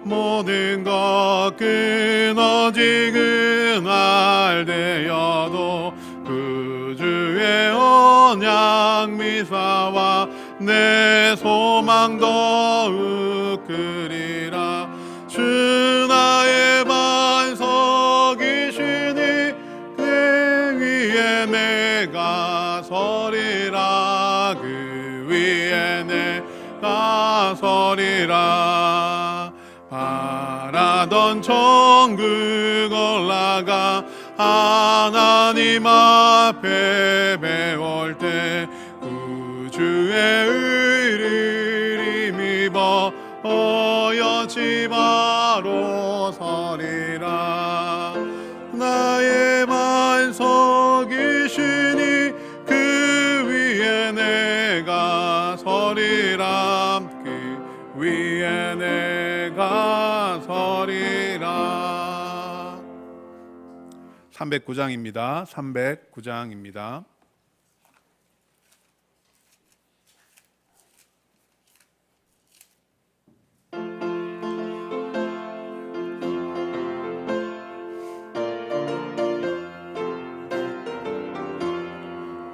모든 것 끊어지는 날 되어도 그 주의 언약 미사와 내 소망 더욱 크리라. 주 나의 반석이시니 그 위에 내가 서리라. 그 위에 내가 서리라. 바라던 천국 올라가 하나님 앞에 배울 때 구주의 의를 힘입어 어여지 바로 서리라. 나의 반석이시니 그 위에 내가 서리라. 그 위에 내가 서리라. 309장입니다. 309장입니다.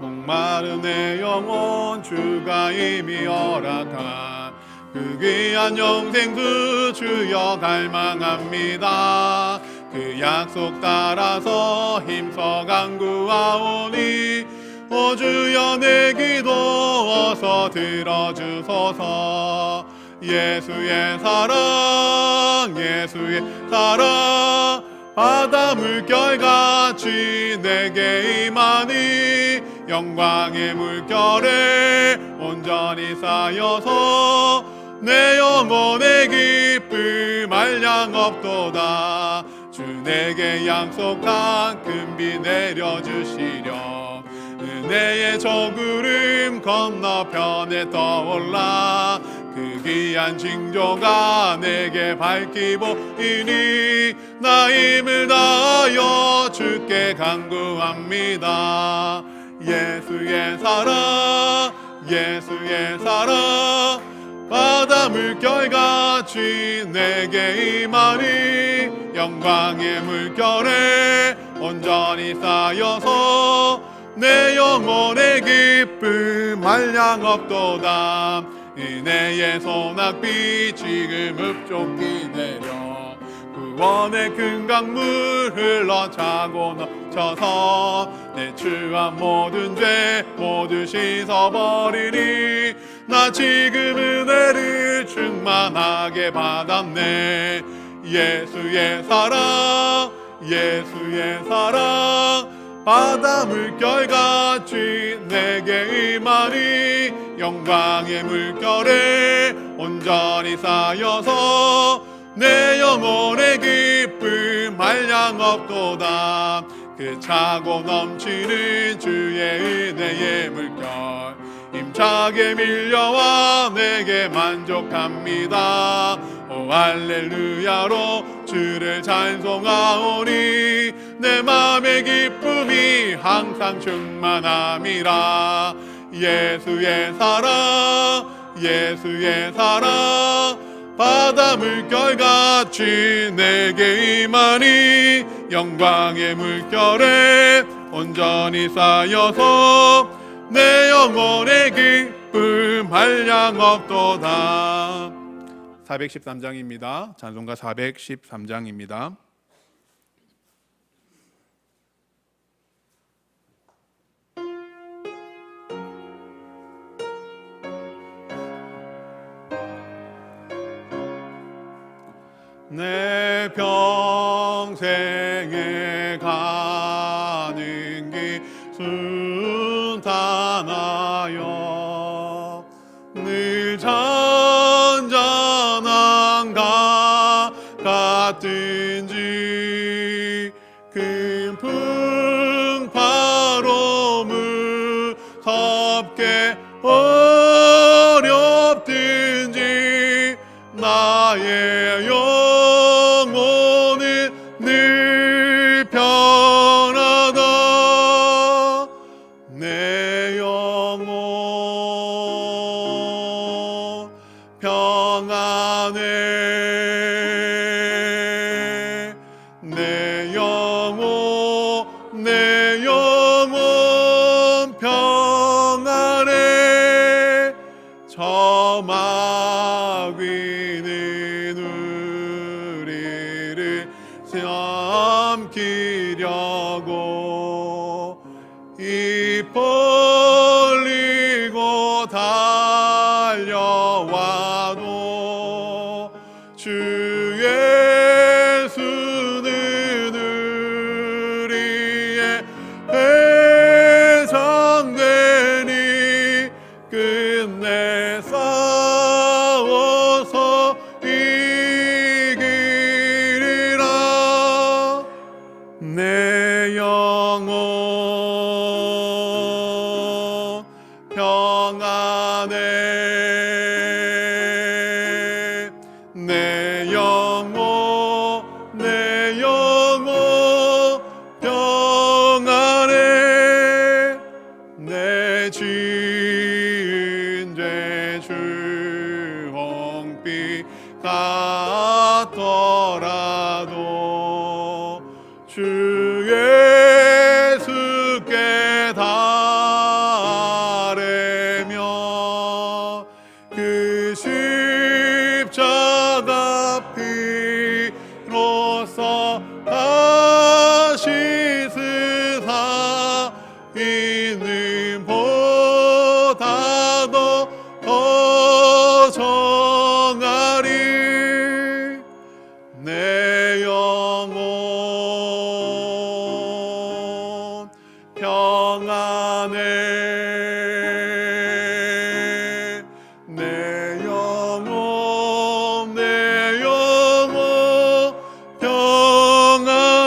목마른 내 영혼 주가 이미 허락한 그 귀한 영생수 주여 갈망합니다. 그 약속 따라서 힘써 간구하오니 오 주여 내 기도 어서 들어주소서. 예수의 사랑 예수의 사랑 바다 물결같이 내게 임하니 영광의 물결에 온전히 쌓여서 내 영혼의 기쁨 한량 없도다. 주 내게 약속한 금비 내려주시려. 은혜의 저 구름 건너편에 떠올라. 그 귀한 징조가 내게 밝히 보이니 나 힘을 다하여 주께 간구합니다. 예수의 사랑 예수의 사랑 바다 물결같이 내게 임하니 영광의 물결에 온전히 쌓여서 내 영혼의 기쁨 한량 없도다. 은혜의 소낙비 지금 흡족히 내려 구원의 큰 강물 흘러차고 넘쳐서 내 추한 모든 죄 모두 씻어버리니 나 지금 은혜를 충만하게 받았네. 예수의 사랑 예수의 사랑 바다 물결같이 내게 임하니 영광의 물결에 온전히 쌓여서 내 영혼의 기쁨 한량 없도다. 그 차고 넘치는 주의 은혜의 물결 힘차게 밀려와 내게 만족합니다. 오 할렐루야로 주를 찬송하오니 내 맘의 기쁨이 항상 충만함이라. 예수의 사랑 예수의 사랑 바다 물결같이 내게 임하니 영광의 물결에 온전히 쌓여서 내 영혼의 기쁨 한량 없도다. 413장입니다. 찬송가 413장입니다. 내 평생에 가는 길 순탄하여 늘 잔잔한 강 같든지 큰 풍파로 무섭게 어렵든지 나의 영혼은 늘 편하다. 내 영혼 평안해. 우리를 삼키려고 입 벌리고 달려와도 주 예수는 우리의 배상되니 끝내 싸워서 이기리라. 내 영혼 평안해. 내 영혼 평안해. 내 지은 죄 주홍빛 같더라도 주 예수께 달래며 그 십자가 피로써 다시 쓰사 있는 보다도 더 정하리. 내 영혼 평안해. 내 영혼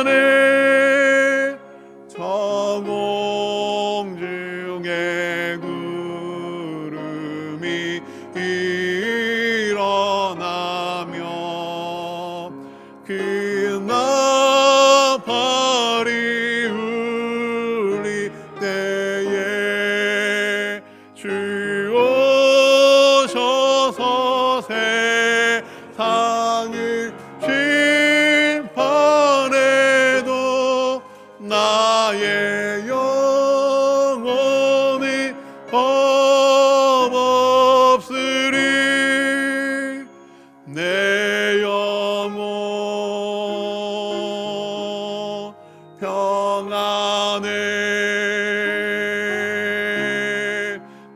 평안해. 저공 중에 구름이 일어나며 그 나팔이 울릴 때에 주 오셔서 세상을 심판해도 나의 영혼이 겁없으리. 내 영혼 평안해.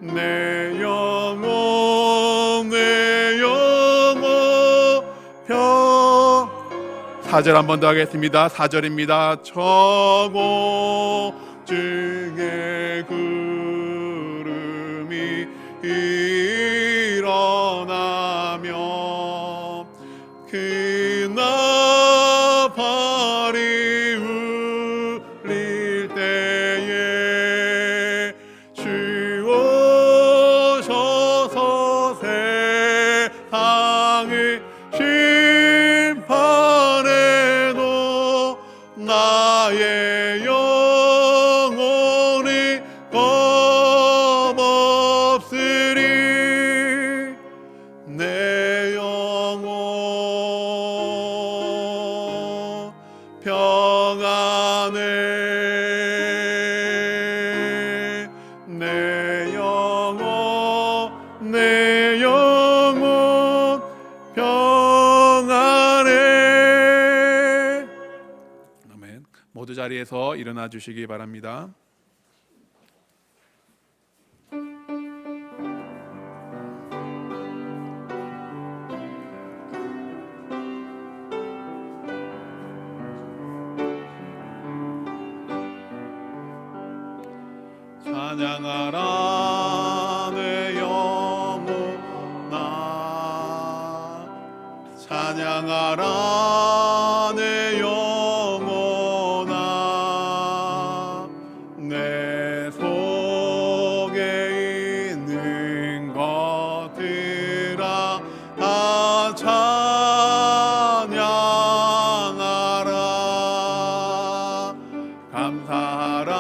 내 영혼 평 4절 한 번 더 하겠습니다. 4절입니다. 저고 중에 구름이 일어나며 그 나팔이 울릴 때에 주 오셔서 세상을 심판해도 나의 영혼이 겁없으리. 내 영혼 평안해. 내 영혼 평안해. 아멘. 모두 자리에서 일어나 주시기 바랍니다. 찬양하라 내 영혼아. 찬양하라 내 영혼아. 내 속에 있는 것들아 다 찬양하라. 감사하라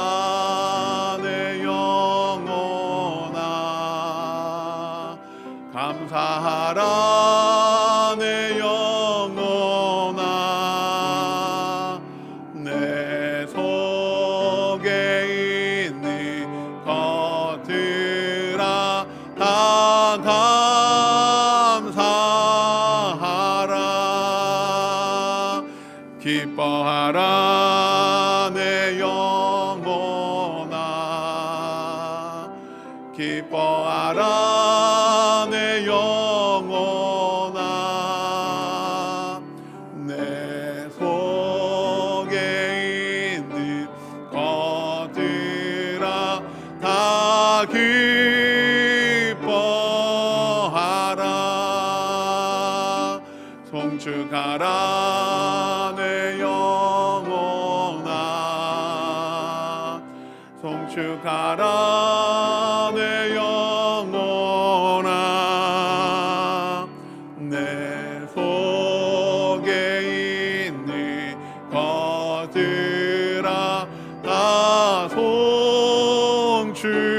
감사하라 내 영혼아. 내 속에 있는 것들아 다 감사하라. 기뻐하라 내 영혼아 기뻐하라 내 영혼아 내 속에 있는 것들아 다 기뻐하라 송축하라 내 영혼아 송축하라 내 영혼아 내 속에 있는 것들아 다 송축하라.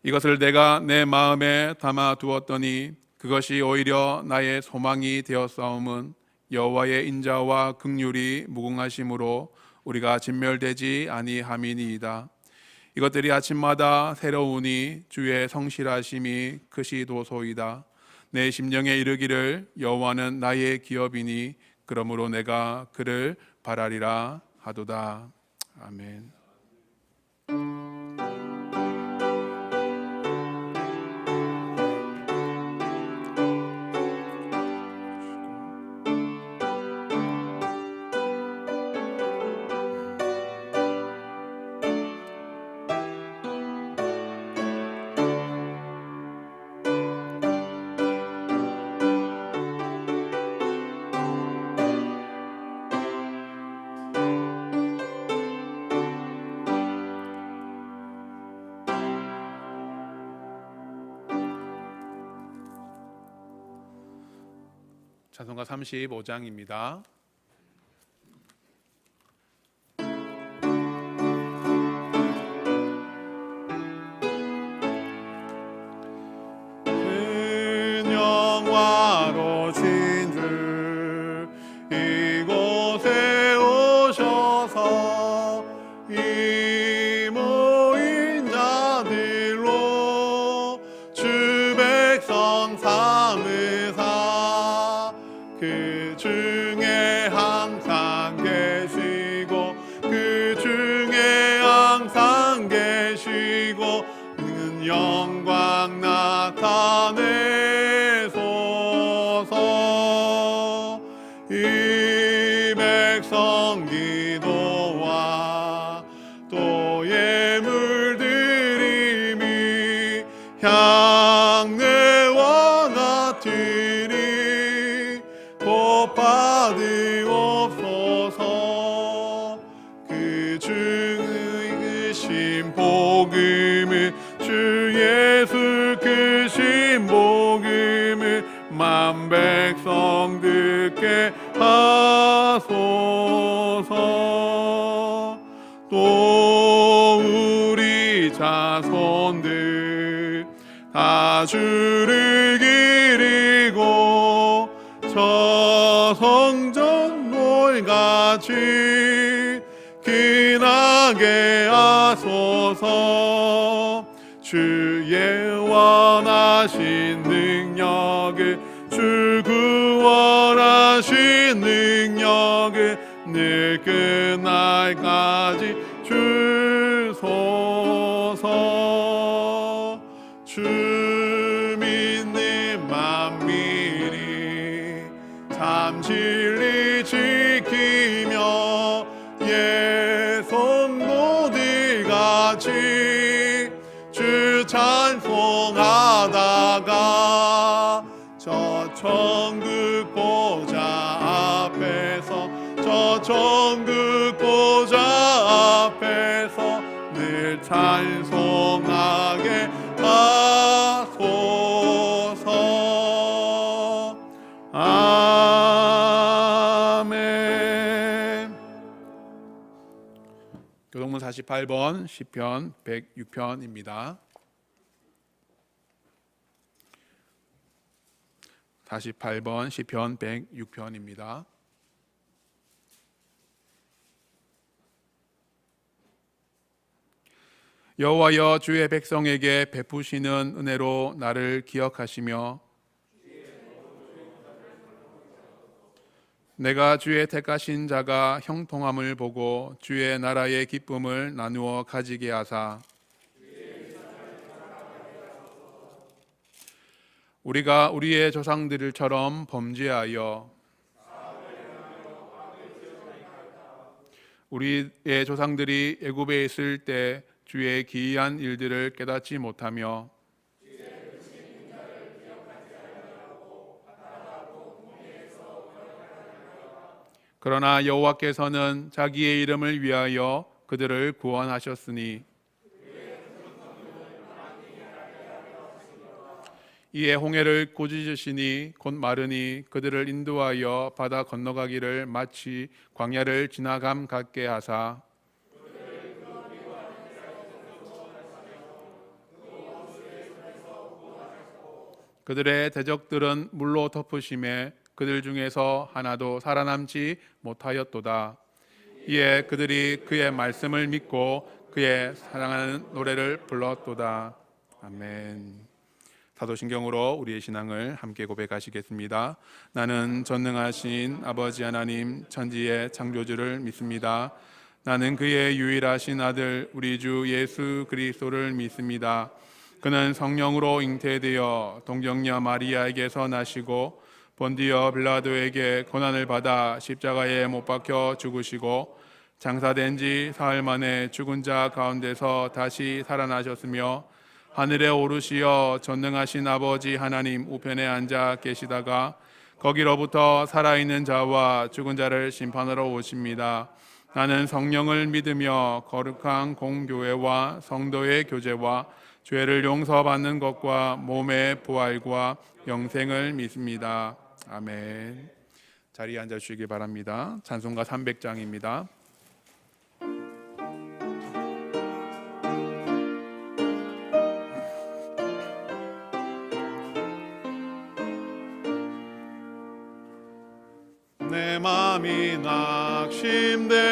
이것을 내가 내 마음에 담아 두었더니 그것이 오히려 나의 소망이 되었사옴은 여호와의 인자와 긍휼이 무궁하심으로 우리가 진멸되지 아니함이니이다. 이것들이 아침마다 새로우니 주의 성실하심이 크시도소이다. 내 심령에 이르기를 여호와는 나의 기업이니 그러므로 내가 그를 바라리라 하도다. 아멘. 찬송가 35장입니다. 큰 영화로신 주 이곳에 오셔서 이 모인 자들로 주 백성 삼으사 그 중에 항상 계시고 그 중에 항상 계시고 는 영광 나타내소서. 이 백성 기도와 또 예물 드림이 향내와 같으니 곧 받으옵소서. 그 주신 복음을 주 예수 크신 복음을 만 백성 듣게 하소서. 또 우리 자손들 다 주를 기리고 저 성전 돌같이 기나게 하소서. 주의 원하신 능력을 주 구원하신 능력을 늘 끝날까지 주소서. 주 믿는 만민이 참 진리 지키며 예 성도들같이 주 찬송하다가 저 천국 보좌 앞에서 저 천국 보좌 앞에서 늘 찬송하게 하소서. 아멘. 교동문 48번 시편 106편입니다. 48번 시편 106편입니다. 여호와여 주의 백성에게 베푸시는 은혜로 나를 기억하시며 내가 주의 택하신 자가 형통함을 보고 주의 나라의 기쁨을 나누어 가지게 하사 우리가 우리의 조상들처럼 범죄하여 우리의 조상들이 애굽에 있을 때 주의 기이한 일들을 깨닫지 못하며 그러나 여호와께서는 자기의 이름을 위하여 그들을 구원하셨으니 이에 홍해를 꾸짖으시니 곧 마르니 그들을 인도하여 바다 건너가기를 마치 광야를 지나감 같게 하사 그들의 대적들은 물로 덮으심에 그들 중에서 하나도 살아남지 못하였도다. 이에 그들이 그의 말씀을 믿고 그의 사랑하는 노래를 불렀도다. 아멘. 사도신경으로 우리의 신앙을 함께 고백하시겠습니다. 나는 전능하신 아버지 하나님 천지의 창조주를 믿습니다. 나는 그의 유일하신 아들 우리 주 예수 그리스도를 믿습니다. 그는 성령으로 잉태되어 동정녀 마리아에게서 나시고 본디어 빌라도에게 고난을 받아 십자가에 못 박혀 죽으시고 장사된 지 사흘 만에 죽은 자 가운데서 다시 살아나셨으며 하늘에 오르시어 전능하신 아버지 하나님 우편에 앉아 계시다가 거기로부터 살아있는 자와 죽은 자를 심판하러 오십니다. 나는 성령을 믿으며 거룩한 공교회와 성도의 교제와 죄를 용서받는 것과 몸의 부활과 영생을 믿습니다. 아멘. 자리에 앉아주시기 바랍니다. 찬송가 300장입니다. 내 맘이 낙심되며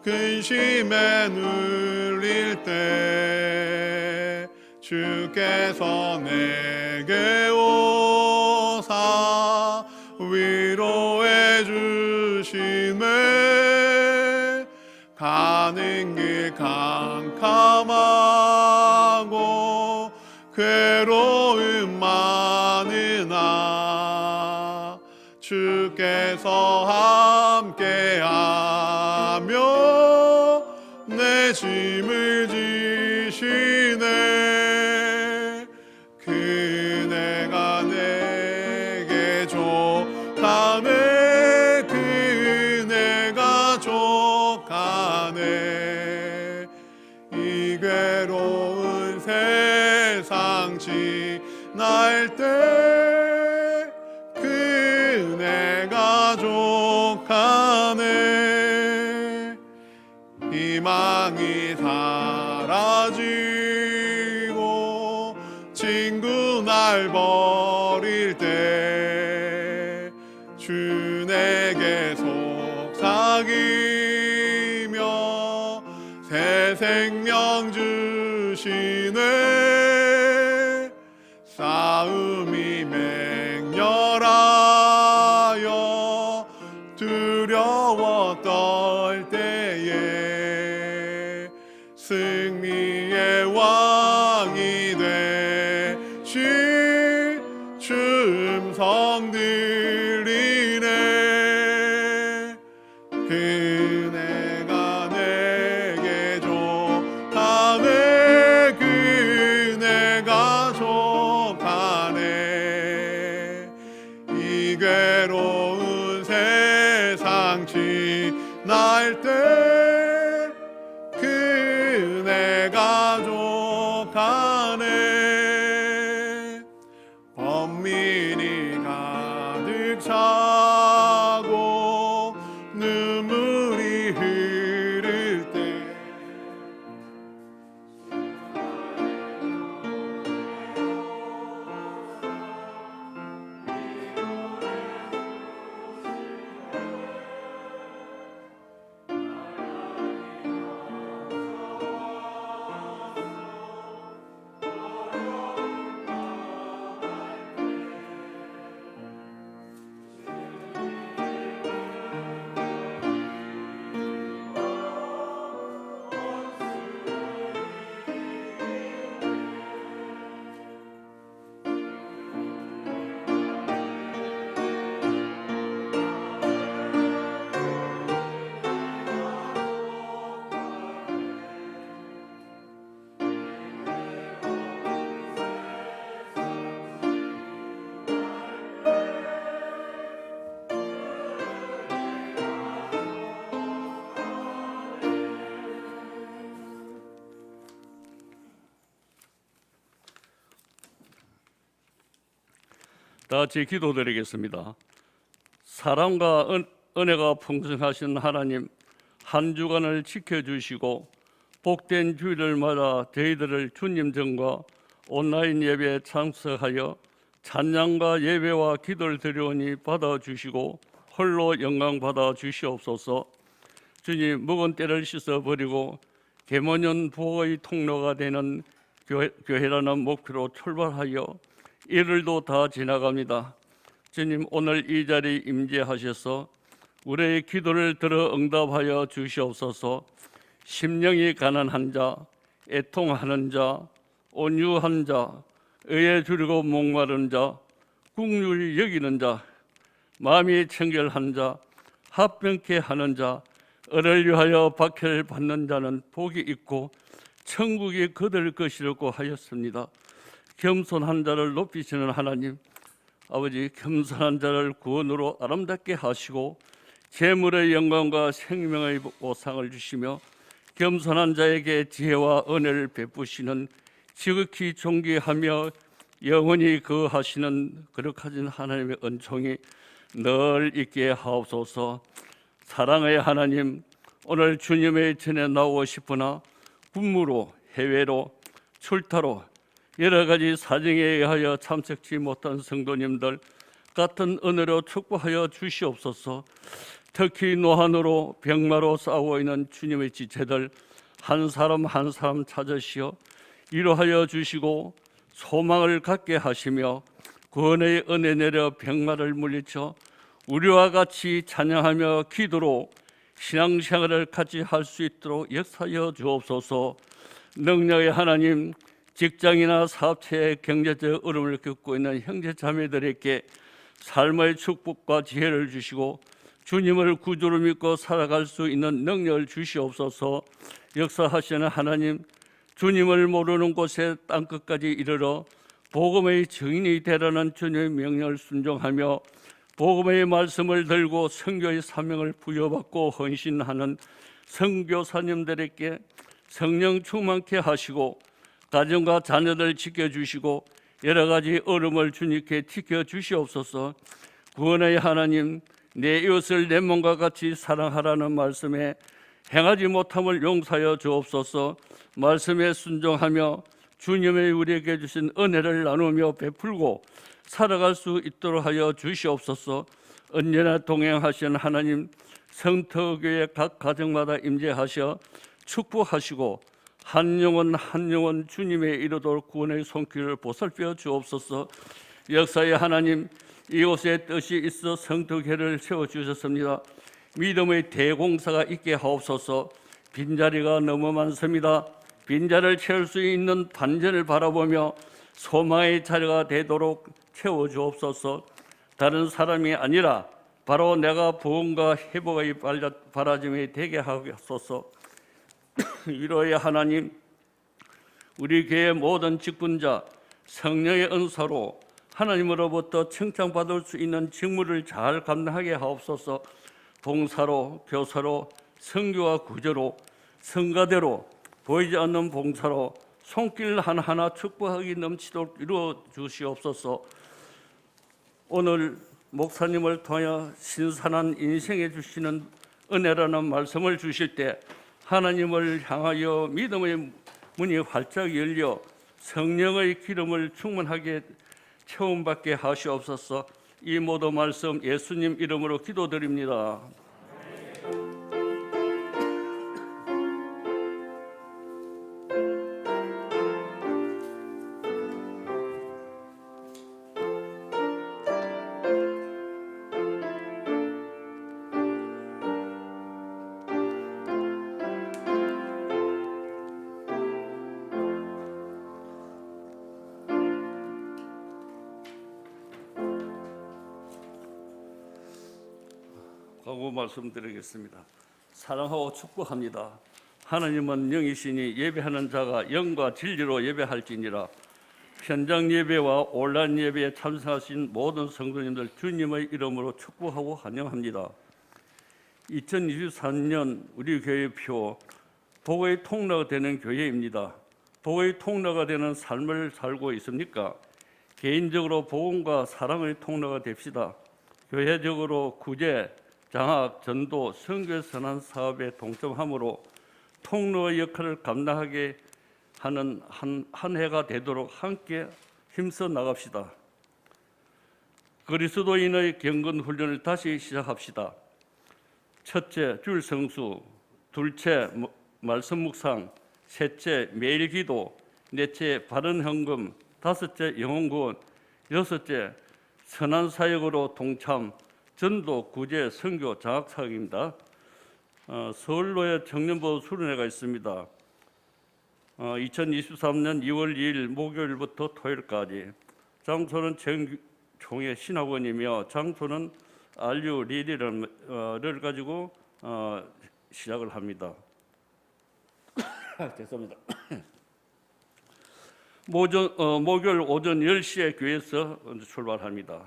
근심에 눌릴 때 주께서 내게 오사 위로해 주시네. 가는 길 캄캄하고 괴로움 많으나 주께서 함께하며 내 짐을 지시네. 그네가 내게 족하네. 그네가 족하네. 이 괴로운 세상 지날 때 그네가 족하네. 희망이 사라지고 친구 날 버릴 때 주 내게 속삭이며 새 생명 주시네. 싸움이 맹렬하여 두려워 떨 때에 승리의 왕이 되신 주 음성 들리네. 그네가 내게 족하네. 그네 다 같이 기도드리겠습니다. 사랑과 은혜가 풍성하신 하나님, 한 주간을 지켜주시고 복된 주일을 맞아 저희들을 주님 전과 온라인 예배에 참석하여 찬양과 예배와 기도를 드려오니 받아주시고 홀로 영광 받아 주시옵소서. 주님, 묵은 때를 씻어버리고 계모년 부흥의 통로가 되는 교회라는 목표로 출발하여 이를도 다 지나갑니다. 주님, 오늘 이 자리에 임재하셔서 우리의 기도를 들어 응답하여 주시옵소서. 심령이 가난한 자, 애통하는 자, 온유한 자, 의에 줄이고 목마른 자, 국률이 여기는 자, 마음이 청결한 자, 합병케 하는 자, 을을 위하여 박해를 받는 자는 복이 있고 천국이 그들 것이라고 하였습니다. 겸손한 자를 높이시는 하나님, 아버지, 겸손한 자를 구원으로 아름답게 하시고 재물의 영광과 생명의 보상을 주시며 겸손한 자에게 지혜와 은혜를 베푸시는 지극히 존귀하며 영원히 거하시는 거룩하신 하나님의 은총이 늘 있게 하옵소서. 사랑의 하나님, 오늘 주님의 전에 나오고 싶으나 군무로, 해외로, 출타로 여러 가지 사정에 의하여 참석지 못한 성도님들 같은 은혜로 축복하여 주시옵소서. 특히 노한으로 병마로 싸우고 있는 주님의 지체들 한 사람 한 사람 찾으시어 위로하여 주시고 소망을 갖게 하시며 구원의 은혜 내려 병마를 물리쳐 우리와 같이 찬양하며 기도로 신앙생활을 같이 할 수 있도록 역사하여 주옵소서. 능력의 하나님, 직장이나 사업체의 경제적 어려움을 겪고 있는 형제 자매들에게 삶의 축복과 지혜를 주시고 주님을 구주로 믿고 살아갈 수 있는 능력을 주시옵소서. 역사하시는 하나님, 주님을 모르는 곳에 땅끝까지 이르러 복음의 증인이 되라는 주님의 명령을 순종하며 복음의 말씀을 들고 선교의 사명을 부여받고 헌신하는 선교사님들에게 성령 충만케 하시고 가정과 자녀들 지켜주시고 여러 가지 어려움을 주님께 지켜주시옵소서. 구원의 하나님, 내 이웃을 내 몸과 같이 사랑하라는 말씀에 행하지 못함을 용서하여 주옵소서. 말씀에 순종하며 주님의 우리에게 주신 은혜를 나누며 베풀고 살아갈 수 있도록 하여 주시옵소서. 언제나 동행하시는 하나님, 성터교회 각 가정마다 임재하셔 축복하시고 한 영혼 한 영혼 주님의 이르도록 구원의 손길을 보살펴 주옵소서. 역사의 하나님, 이곳에 뜻이 있어 성도교회를 세워주셨습니다. 믿음의 대공사가 있게 하옵소서. 빈자리가 너무 많습니다. 빈자리를 채울 수 있는 반전을 바라보며 소망의 자리가 되도록 채워주옵소서. 다른 사람이 아니라 바로 내가 부흥과 회복의 바라짐이 되게 하옵소서. 위로의 하나님, 우리 교회 모든 직분자 성령의 은사로 하나님으로부터 칭찬받을 수 있는 직무를 잘 감당하게 하옵소서. 봉사로, 교사로, 선교와 구제로, 성가대로, 보이지 않는 봉사로 손길 하나하나 축복하기 넘치도록 이루어 주시옵소서. 오늘 목사님을 통하여 신선한 인생에 주시는 은혜라는 말씀을 주실 때 하나님을 향하여 믿음의 문이 활짝 열려 성령의 기름을 충만하게 체험받게 하시옵소서. 이 모든 말씀 예수님 이름으로 기도드립니다. 광고 말씀드리겠습니다. 사랑하고 축복합니다. 하나님은 영이시니 예배하는 자가 영과 진리로 예배할지니라. 현장 예배와 온라인 예배에 참석하신 모든 성도님들 주님의 이름으로 축복하고 환영합니다. 2023년 우리 교회표 복의 통로가 되는 교회입니다. 복의 통로가 되는 삶을 살고 있습니까? 개인적으로 복음과 사랑의 통로가 됩시다. 교회적으로 구제, 장학, 전도, 선교 선한 사업에 동참함으로 통로의 역할을 감당하게 하는 한 해가 되도록 함께 힘써 나갑시다. 그리스도인의 경건 훈련을 다시 시작합시다. 첫째, 주일 성수. 둘째, 말씀 묵상. 셋째, 매일 기도. 넷째, 바른 헌금. 다섯째, 영혼 구원. 여섯째, 선한 사역으로 동참. 전도, 구제, 선교, 장학 사역입니다. 서울로에 청년부 수련회가 있습니다. 2023년 2월 2일 목요일부터 토요일까지. 장소는 정총회 신학원이며 장소는 RU 리리를 가지고 시작을 합니다. 죄송합니다. 목요일 오전 10시에 교회에서 출발합니다.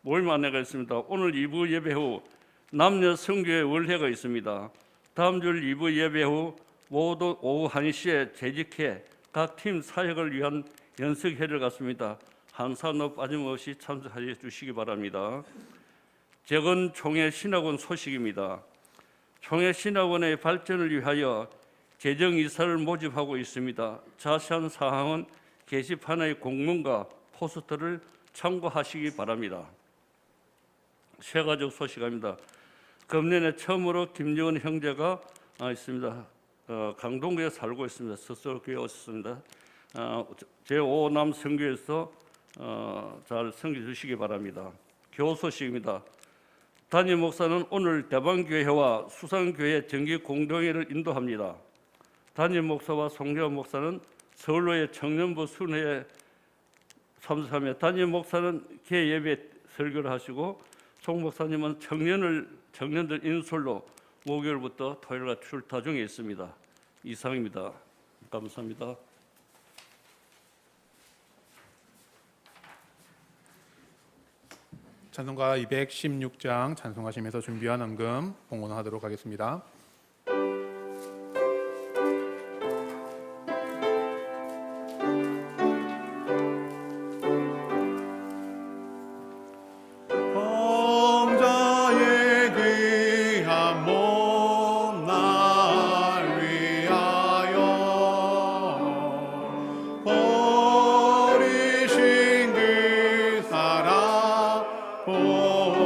모임 안내가 있습니다. 오늘 2부 예배 후 남녀 성교회 월회가 있습니다. 다음 주 2부 예배 후 모두 오후 1시에 재직회 각 팀 사역을 위한 연석회를 갖습니다. 한 사람도 빠짐없이 참석해 주시기 바랍니다. 재건 총회 신학원 소식입니다. 총회 신학원의 발전을 위하여 재정이사를 모집하고 있습니다. 자세한 사항은 게시판의 공문과 포스터를 참고하시기 바랍니다. 세가족 소식입니다. 금년에 처음으로 김정은 형제가 있습니다. 강동구에 살고 있습니다. 서서교에 오셨습니다. 제5남 선교에서 잘 섬겨 주시기 바랍니다. 교우 소식입니다. 담임 목사는 오늘 대방교회와 수산교회 정기 공동회를 인도합니다. 담임 목사와 송재원 목사는 서울로의 청년부 순회에 참석하며 담임 목사는 개 예배 설교를 하시고 송 목사님은 청년들 인솔로 목요일부터 토요일까지 출타 중에 있습니다. 이상입니다. 감사합니다. 찬송가 216장 찬송하시면서 준비한 헌금 봉헌하도록 하겠습니다. 범자의 귀한 몸 날 위하여 버리신 그 사랑 고마워라.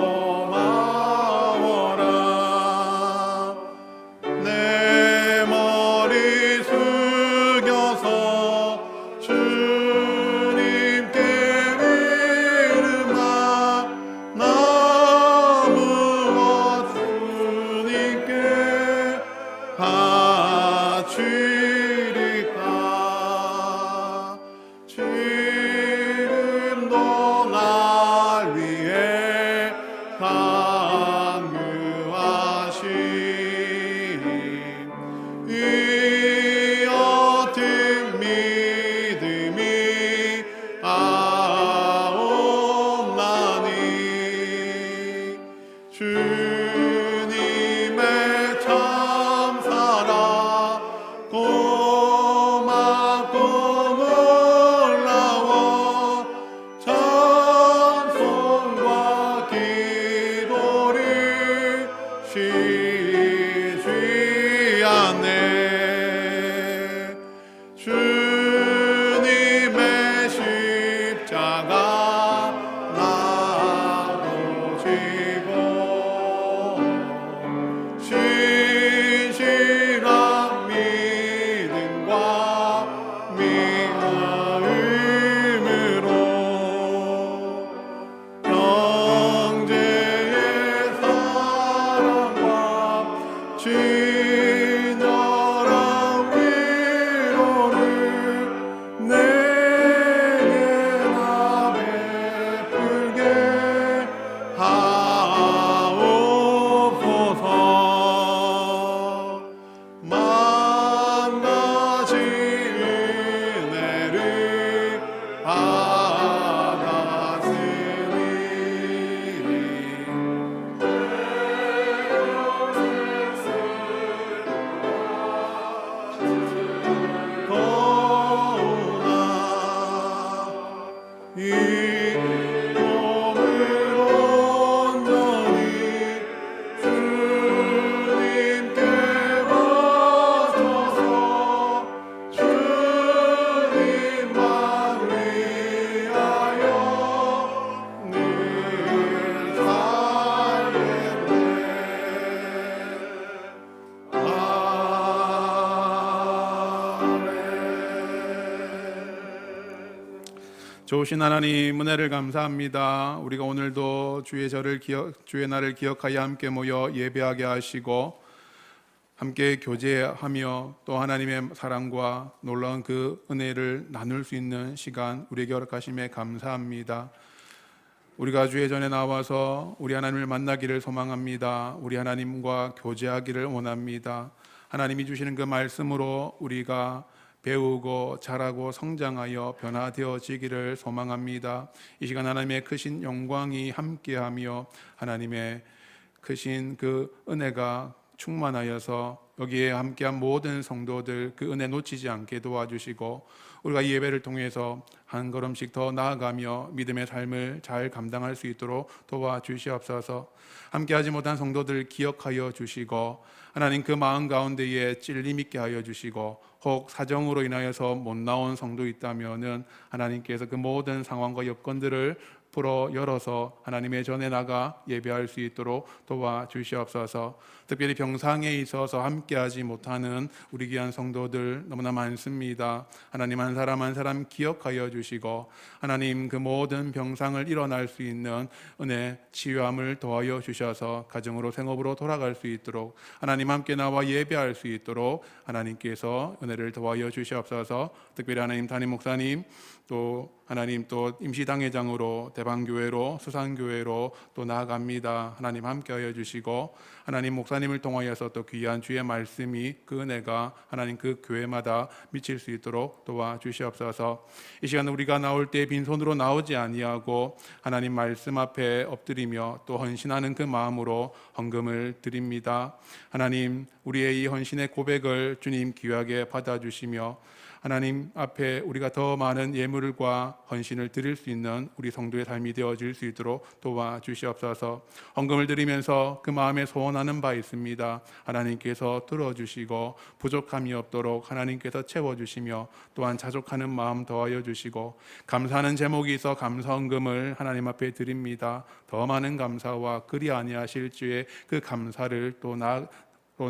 좋으신 하나님 은혜를 감사합니다. 우리가 오늘도 주의 날을 기억하여 함께 모여 예배하게 하시고 함께 교제하며 또 하나님의 사랑과 놀라운 그 은혜를 나눌 수 있는 시간 우리에게 허락하심에 감사합니다. 우리가 주의 전에 나와서 우리 하나님을 만나기를 소망합니다. 우리 하나님과 교제하기를 원합니다. 하나님이 주시는 그 말씀으로 우리가 배우고 자라고 성장하여 변화되어지기를 소망합니다. 이 시간 하나님의 크신 영광이 함께하며 하나님의 크신 그 은혜가 충만하여서 여기에 함께한 모든 성도들 그 은혜 놓치지 않게 도와주시고 우리가 이 예배를 통해서 한 걸음씩 더 나아가며 믿음의 삶을 잘 감당할 수 있도록 도와주시옵소서. 함께하지 못한 성도들 기억하여 주시고 하나님 그 마음 가운데에 찔림 있게 하여 주시고 혹 사정으로 인하여서 못 나온 성도 있다면은 하나님께서 그 모든 상황과 여건들을 풀어 열어서 하나님의 전에 나가 예배할 수 있도록 도와주시옵소서. 특별히 병상에 있어서 함께하지 못하는 우리 귀한 성도들 너무나 많습니다. 하나님 한 사람 한 사람 기억하여 주시고 하나님 그 모든 병상을 일어날 수 있는 은혜 치유함을 도와여 주셔서 가정으로 생업으로 돌아갈 수 있도록 하나님 함께 나와 예배할 수 있도록 하나님께서 은혜를 도와여 주시옵소서. 특별히 하나님 담임 목사님 또 하나님 또 임시당회장으로 대방교회로 수산교회로 또 나아갑니다. 하나님 함께하여 주시고 하나님 목사님을 통하여서 또 귀한 주의 말씀이 그 은혜가 하나님 그 교회마다 미칠 수 있도록 도와주시옵소서. 이 시간 우리가 나올 때 빈손으로 나오지 아니하고 하나님 말씀 앞에 엎드리며 또 헌신하는 그 마음으로 헌금을 드립니다. 하나님 우리의 이 헌신의 고백을 주님 귀하게 받아주시며 하나님 앞에 우리가 더 많은 예물과 헌신을 드릴 수 있는 우리 성도의 삶이 되어질 수 있도록 도와주시옵소서. 헌금을 드리면서 그 마음에 소원하는 바 있습니다. 하나님께서 들어주시고 부족함이 없도록 하나님께서 채워주시며 또한 자족하는 마음 더하여 주시고 감사하는 제목이 있어 감사 헌금을 하나님 앞에 드립니다. 더 많은 감사와 그리 아니하실 주의 그 감사를 또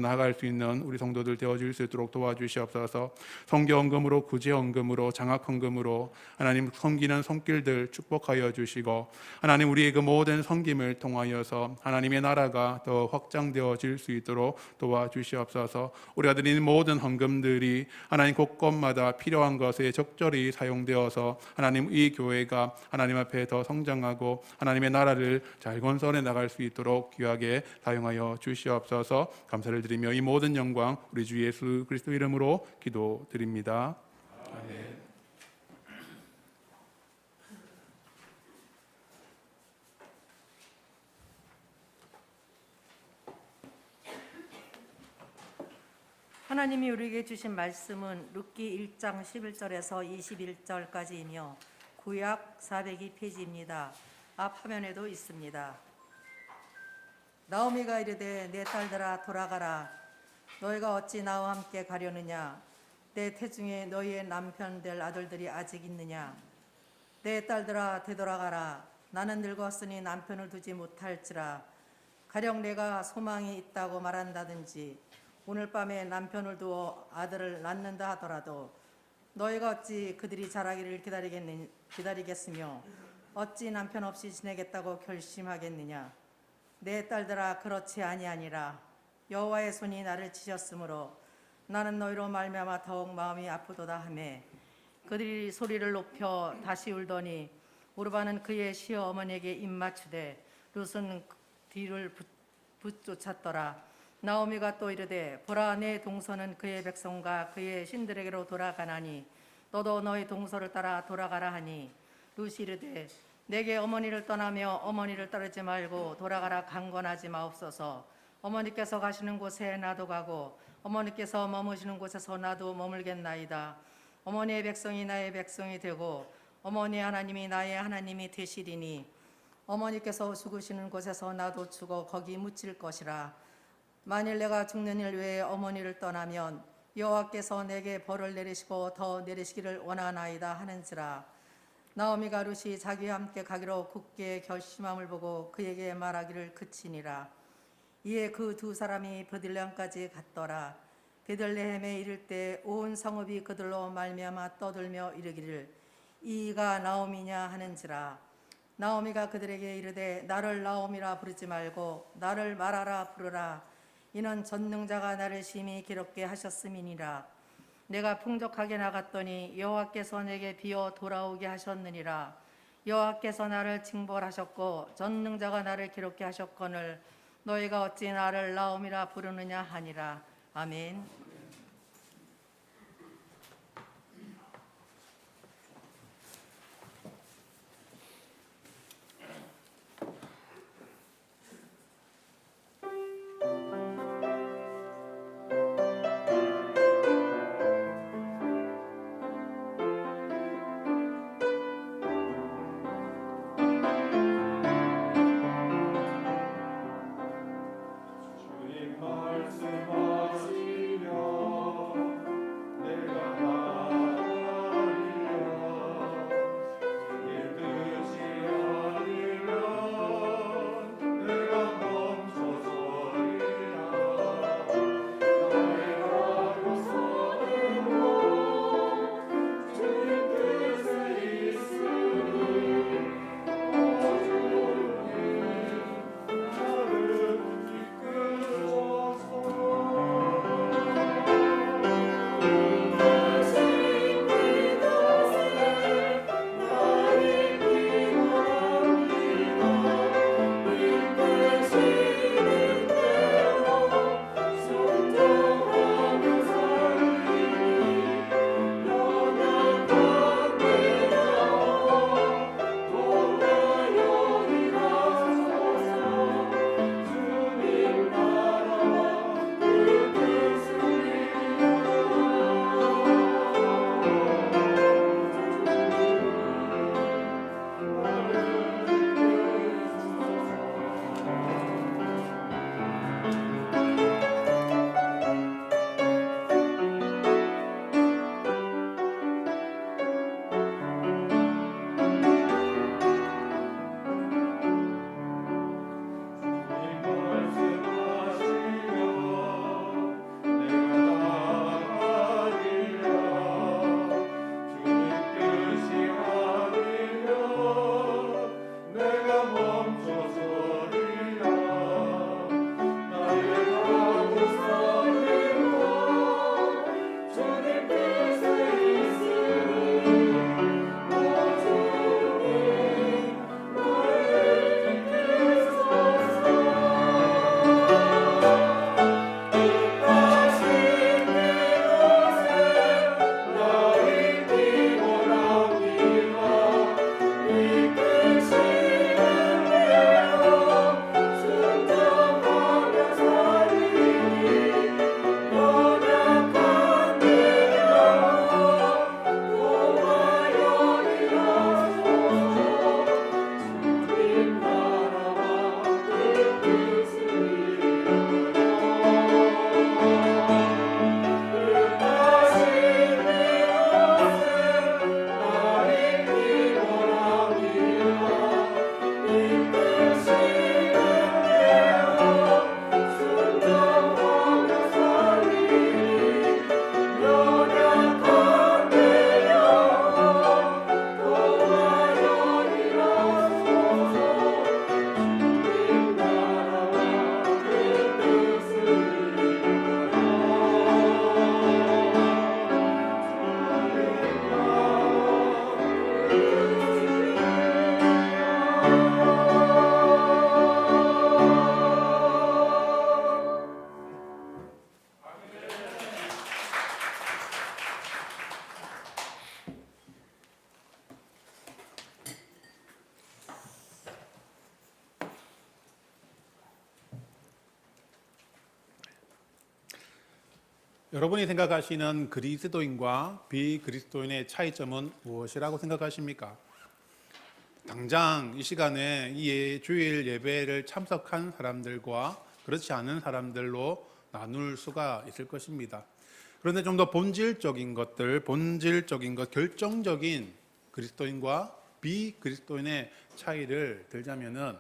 나아갈 수 있는 우리 성도들 되어줄 수 있도록 도와주시옵소서. 성교헌금으로 구제헌금으로 장학헌금으로 하나님 섬기는 손길들 축복하여 주시고 하나님 우리의 그 모든 섬김을 통하여서 하나님의 나라가 더 확장되어질 수 있도록 도와주시옵소서. 우리가 드리는 모든 헌금들이 하나님 곳곳마다 필요한 것에 적절히 사용되어서 하나님 이 교회가 하나님 앞에 더 성장하고 하나님의 나라를 잘 건설해 나갈 수 있도록 귀하게 사용하여 주시옵소서. 감사를 드리며 이 모든 영광 우리 주 예수 그리스도 이름으로 기도드립니다. 아멘. 하나님이 우리에게 주신 말씀은 룻기 1장 11절에서 21절까지이며 구약 402페이지입니다. 앞 화면에도 있습니다. 나오미가 이르되 내 딸들아 돌아가라. 너희가 어찌 나와 함께 가려느냐. 내 태중에 너희의 남편 될 아들들이 아직 있느냐. 내 딸들아 되돌아가라. 나는 늙었으니 남편을 두지 못할지라. 가령 내가 소망이 있다고 말한다든지 오늘 밤에 남편을 두어 아들을 낳는다 하더라도 너희가 어찌 그들이 자라기를 기다리겠으며 어찌 남편 없이 지내겠다고 결심하겠느냐. 내 딸들아 그렇지 아니하니라. 여호와의 손이 나를 치셨으므로 나는 너희로 말미암아 더욱 마음이 아프도다 하매 그들이 소리를 높여 다시 울더니 오르바는 그의 시어머니에게 입맞추되 룻은 뒤를 붙쫓았더라. 나오미가 또 이르되 보라 내 동서는 그의 백성과 그의 신들에게로 돌아가나니 너도 너희 동서를 따라 돌아가라 하니 룻이 이르되 내게 어머니를 떠나며 어머니를 따르지 말고 돌아가라 강권하지 마옵소서. 어머니께서 가시는 곳에 나도 가고 어머니께서 머무시는 곳에서 나도 머물겠나이다. 어머니의 백성이 나의 백성이 되고 어머니의 하나님이 나의 하나님이 되시리니 어머니께서 죽으시는 곳에서 나도 죽어 거기 묻힐 것이라. 만일 내가 죽는 일 외에 어머니를 떠나면 여호와께서 내게 벌을 내리시고 더 내리시기를 원하나이다 하는지라. 나오미가 룻이 자기와 함께 가기로 굳게 결심함을 보고 그에게 말하기를 그치니라. 이에 그 두 사람이 베들레헴까지 갔더라. 베들레헴에 이를 때 온 성읍이 그들로 말미암아 떠들며 이르기를 이가 나옴이냐 하는지라. 나오미가 그들에게 이르되 나를 나오미라 부르지 말고 나를 마라라 부르라. 이는 전능자가 나를 심히 기롭게 하셨음이니라. 내가 풍족하게 나갔더니 여호와께서 내게 비어 돌아오게 하셨느니라. 여호와께서 나를 징벌하셨고 전능자가 나를 기롭게 하셨거늘 너희가 어찌 나를 나오미라 부르느냐 하니라. 아멘. 여러분이 생각하시는 그리스도인과 비그리스도인의 차이점은 무엇이라고 생각하십니까? 당장 이 시간에 이 주일 예배를 참석한 사람들과 그렇지 않은 사람들로 나눌 수가 있을 것입니다. 그런데 좀 더 본질적인 것, 결정적인 그리스도인과 비그리스도인의 차이를 들자면은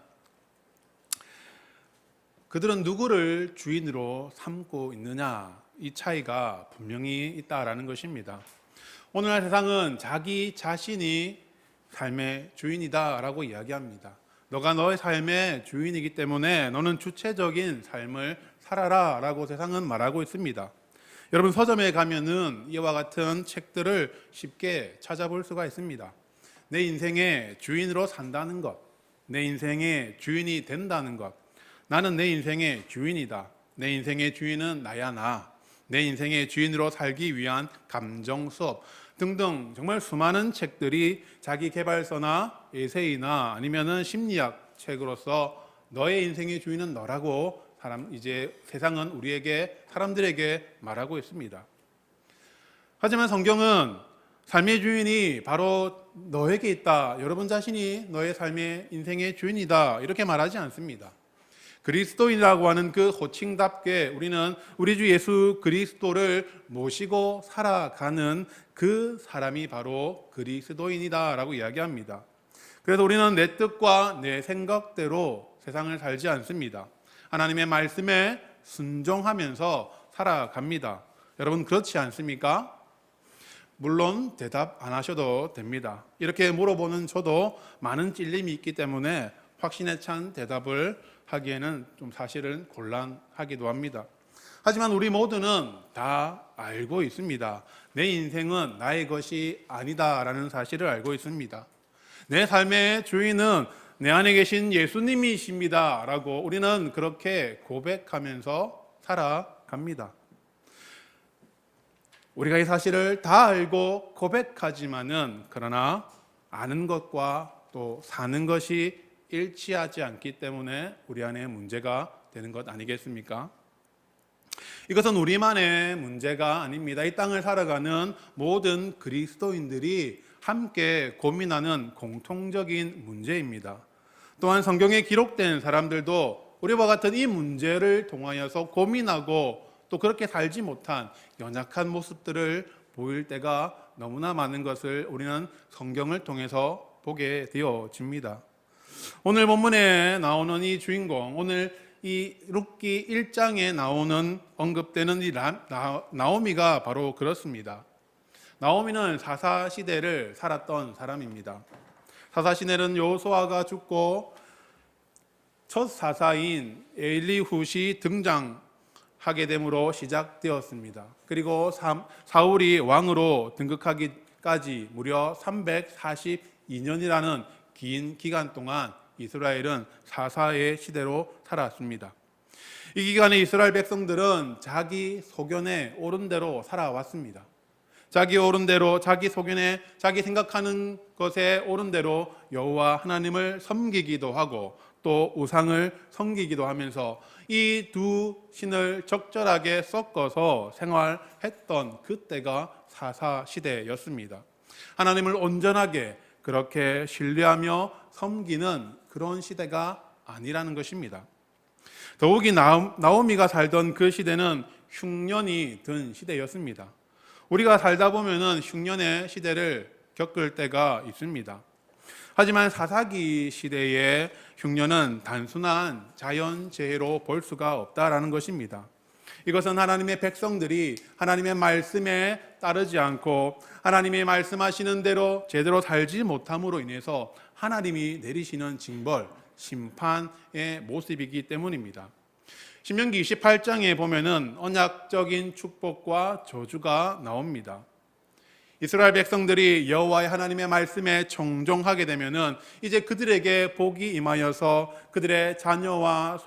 그들은 누구를 주인으로 삼고 있느냐, 이 차이가 분명히 있다라는 것입니다. 오늘날 세상은 자기 자신이 삶의 주인이다라고 이야기합니다. 너가 너의 삶의 주인이기 때문에 너는 주체적인 삶을 살아라라고 세상은 말하고 있습니다. 여러분, 서점에 가면은 이와 같은 책들을 쉽게 찾아볼 수가 있습니다. 내 인생의 주인으로 산다는 것, 내 인생의 주인이 된다는 것, 나는 내 인생의 주인이다, 내 인생의 주인은 나야 나, 내 인생의 주인으로 살기 위한 감정 수업 등등 정말 수많은 책들이 자기 개발서나 에세이나 아니면은 심리학 책으로서 너의 인생의 주인은 너라고 이제 세상은 우리에게, 사람들에게 말하고 있습니다. 하지만 성경은 삶의 주인이 바로 너에게 있다, 여러분 자신이 너의 삶의 인생의 주인이다, 이렇게 말하지 않습니다. 그리스도인이라고 하는 그 호칭답게 우리는 우리 주 예수 그리스도를 모시고 살아가는 그 사람이 바로 그리스도인이다라고 이야기합니다. 그래서 우리는 내 뜻과 내 생각대로 세상을 살지 않습니다. 하나님의 말씀에 순종하면서 살아갑니다. 여러분, 그렇지 않습니까? 물론 대답 안 하셔도 됩니다. 이렇게 물어보는 저도 많은 찔림이 있기 때문에 확신에 찬 대답을 하기에는 좀 사실은 곤란하기도 합니다. 하지만 우리 모두는 다 알고 있습니다. 내 인생은 나의 것이 아니다라는 사실을 알고 있습니다. 내 삶의 주인은 내 안에 계신 예수님이십니다 라고 우리는 그렇게 고백하면서 살아갑니다. 우리가 이 사실을 다 알고 고백하지만은 그러나 아는 것과 또 사는 것이 일치하지 않기 때문에 우리 안에 문제가 되는 것 아니겠습니까? 이것은 우리만의 문제가 아닙니다. 이 땅을 살아가는 모든 그리스도인들이 함께 고민하는 공통적인 문제입니다. 또한 성경에 기록된 사람들도 우리와 같은 이 문제를 통하여서 고민하고 또 그렇게 살지 못한 연약한 모습들을 보일 때가 너무나 많은 것을 우리는 성경을 통해서 보게 되어집니다. 오늘 본문에 나오는 이 주인공, 오늘 이 룻기 1장에 나오는 언급되는 이 나오미가 바로 그렇습니다. 나오미는 사사 시대를 살았던 사람입니다. 사사 시대는 여호수아가 죽고 첫 사사인 엘리훗이 등장하게 됨으로 시작되었습니다. 그리고 사울이 왕으로 등극하기까지 무려 342년이라는 긴 기간 동안 이스라엘은 사사의 시대로 살았습니다. 이 기간에 이스라엘 백성들은 자기 소견에 옳은 대로 살아왔습니다. 자기 옳은 대로, 자기 소견에, 자기 생각하는 것에 옳은 대로 여호와 하나님을 섬기기도 하고 또 우상을 섬기기도 하면서 이 두 신을 적절하게 섞어서 생활했던 그때가 사사 시대였습니다. 하나님을 온전하게 그렇게 신뢰하며 섬기는 그런 시대가 아니라는 것입니다. 더욱이 나오미가 살던 그 시대는 흉년이 든 시대였습니다. 우리가 살다 보면은 흉년의 시대를 겪을 때가 있습니다. 하지만 사사기 시대의 흉년은 단순한 자연재해로 볼 수가 없다라는 것입니다. 이것은 하나님의 백성들이 하나님의 말씀에 따르지 않고 하나님이 말씀하시는 대로 제대로 살지 못함으로 인해서 하나님이 내리시는 징벌, 심판의 모습이기 때문입니다. 신명기 28장에 보면은 언약적인 축복과 저주가 나옵니다. 이스라엘 백성들이 여호와의 하나님의 말씀에 청종하게 되면은 이제 그들에게 복이 임하여서 그들의 자녀와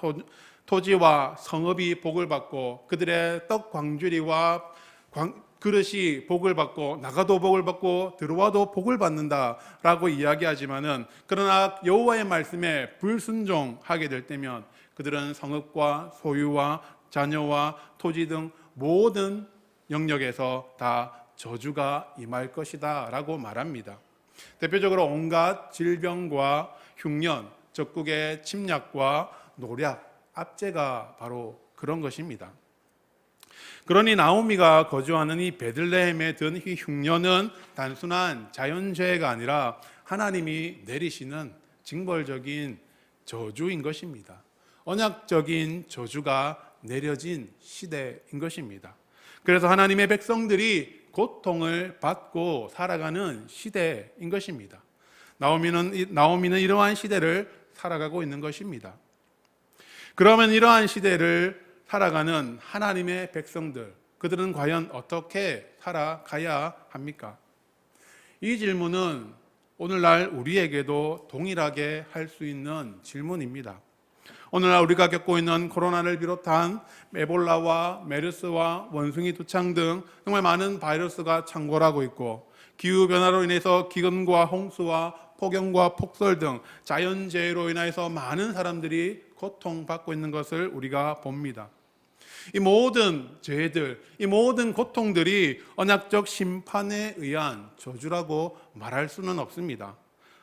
토지와 성읍이 복을 받고 그들의 떡 광주리와 그릇이 복을 받고 나가도 복을 받고 들어와도 복을 받는다라고 이야기하지만은 그러나 여호와의 말씀에 불순종하게 될 때면 그들은 성읍과 소유와 자녀와 토지 등 모든 영역에서 다 저주가 임할 것이다 라고 말합니다. 대표적으로 온갖 질병과 흉년, 적국의 침략과 노략, 압제가 바로 그런 것입니다. 그러니 나오미가 거주하는 이 베들레헴에 든 이 흉년은 단순한 자연재해가 아니라 하나님이 내리시는 징벌적인 저주인 것입니다. 언약적인 저주가 내려진 시대인 것입니다. 그래서 하나님의 백성들이 고통을 받고 살아가는 시대인 것입니다. 나오미는 이러한 시대를 살아가고 있는 것입니다. 그러면 이러한 시대를 살아가는 하나님의 백성들, 그들은 과연 어떻게 살아가야 합니까? 이 질문은 오늘날 우리에게도 동일하게 할 수 있는 질문입니다. 오늘날 우리가 겪고 있는 코로나를 비롯한 에볼라와 메르스와 원숭이 두창 등 정말 많은 바이러스가 창궐하고 있고, 기후변화로 인해서 기근과 홍수와 폭염과 폭설 등 자연재해로 인해서 많은 사람들이 고통받고 있는 것을 우리가 봅니다. 이 모든 죄들, 이 모든 고통들이 언약적 심판에 의한 저주라고 말할 수는 없습니다.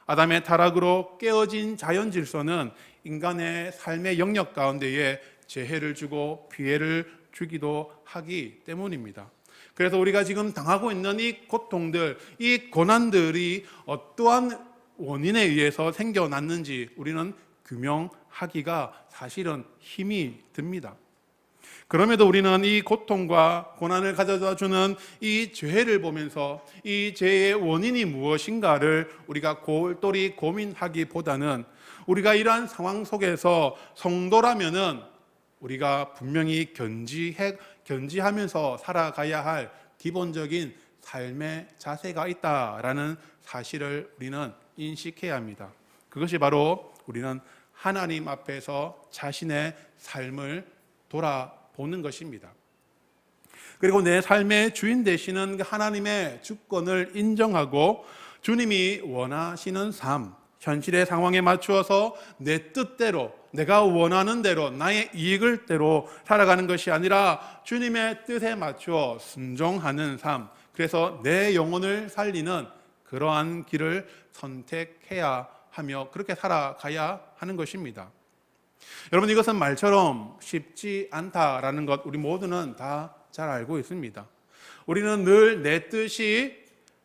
아담의 타락으로 깨어진 자연 질서는 인간의 삶의 영역 가운데에 재해를 주고 피해를 주기도 하기 때문입니다. 그래서 우리가 지금 당하고 있는 이 고통들, 이 고난들이 어떠한 원인에 의해서 생겨났는지 우리는 규명하기가 사실은 힘이 듭니다. 그럼에도 우리는 이 고통과 고난을 가져다 주는 이 죄를 보면서 이 죄의 원인이 무엇인가를 우리가 골똘히 고민하기보다는, 우리가 이러한 상황 속에서 성도라면은 우리가 분명히 견지하면서 살아가야 할 기본적인 삶의 자세가 있다라는 사실을 우리는 인식해야 합니다. 그것이 바로 우리는 하나님 앞에서 자신의 삶을 돌아보는 것입니다. 그리고 내 삶의 주인 되시는 하나님의 주권을 인정하고 주님이 원하시는 삶, 현실의 상황에 맞추어서 내 뜻대로, 내가 원하는 대로, 나의 이익을 대로 살아가는 것이 아니라 주님의 뜻에 맞추어 순종하는 삶, 그래서 내 영혼을 살리는 그러한 길을 선택해야 하며 그렇게 살아가야 하는 것입니다. 여러분, 이것은 말처럼 쉽지 않다라는 것 우리 모두는 다 잘 알고 있습니다. 우리는 늘 내 뜻이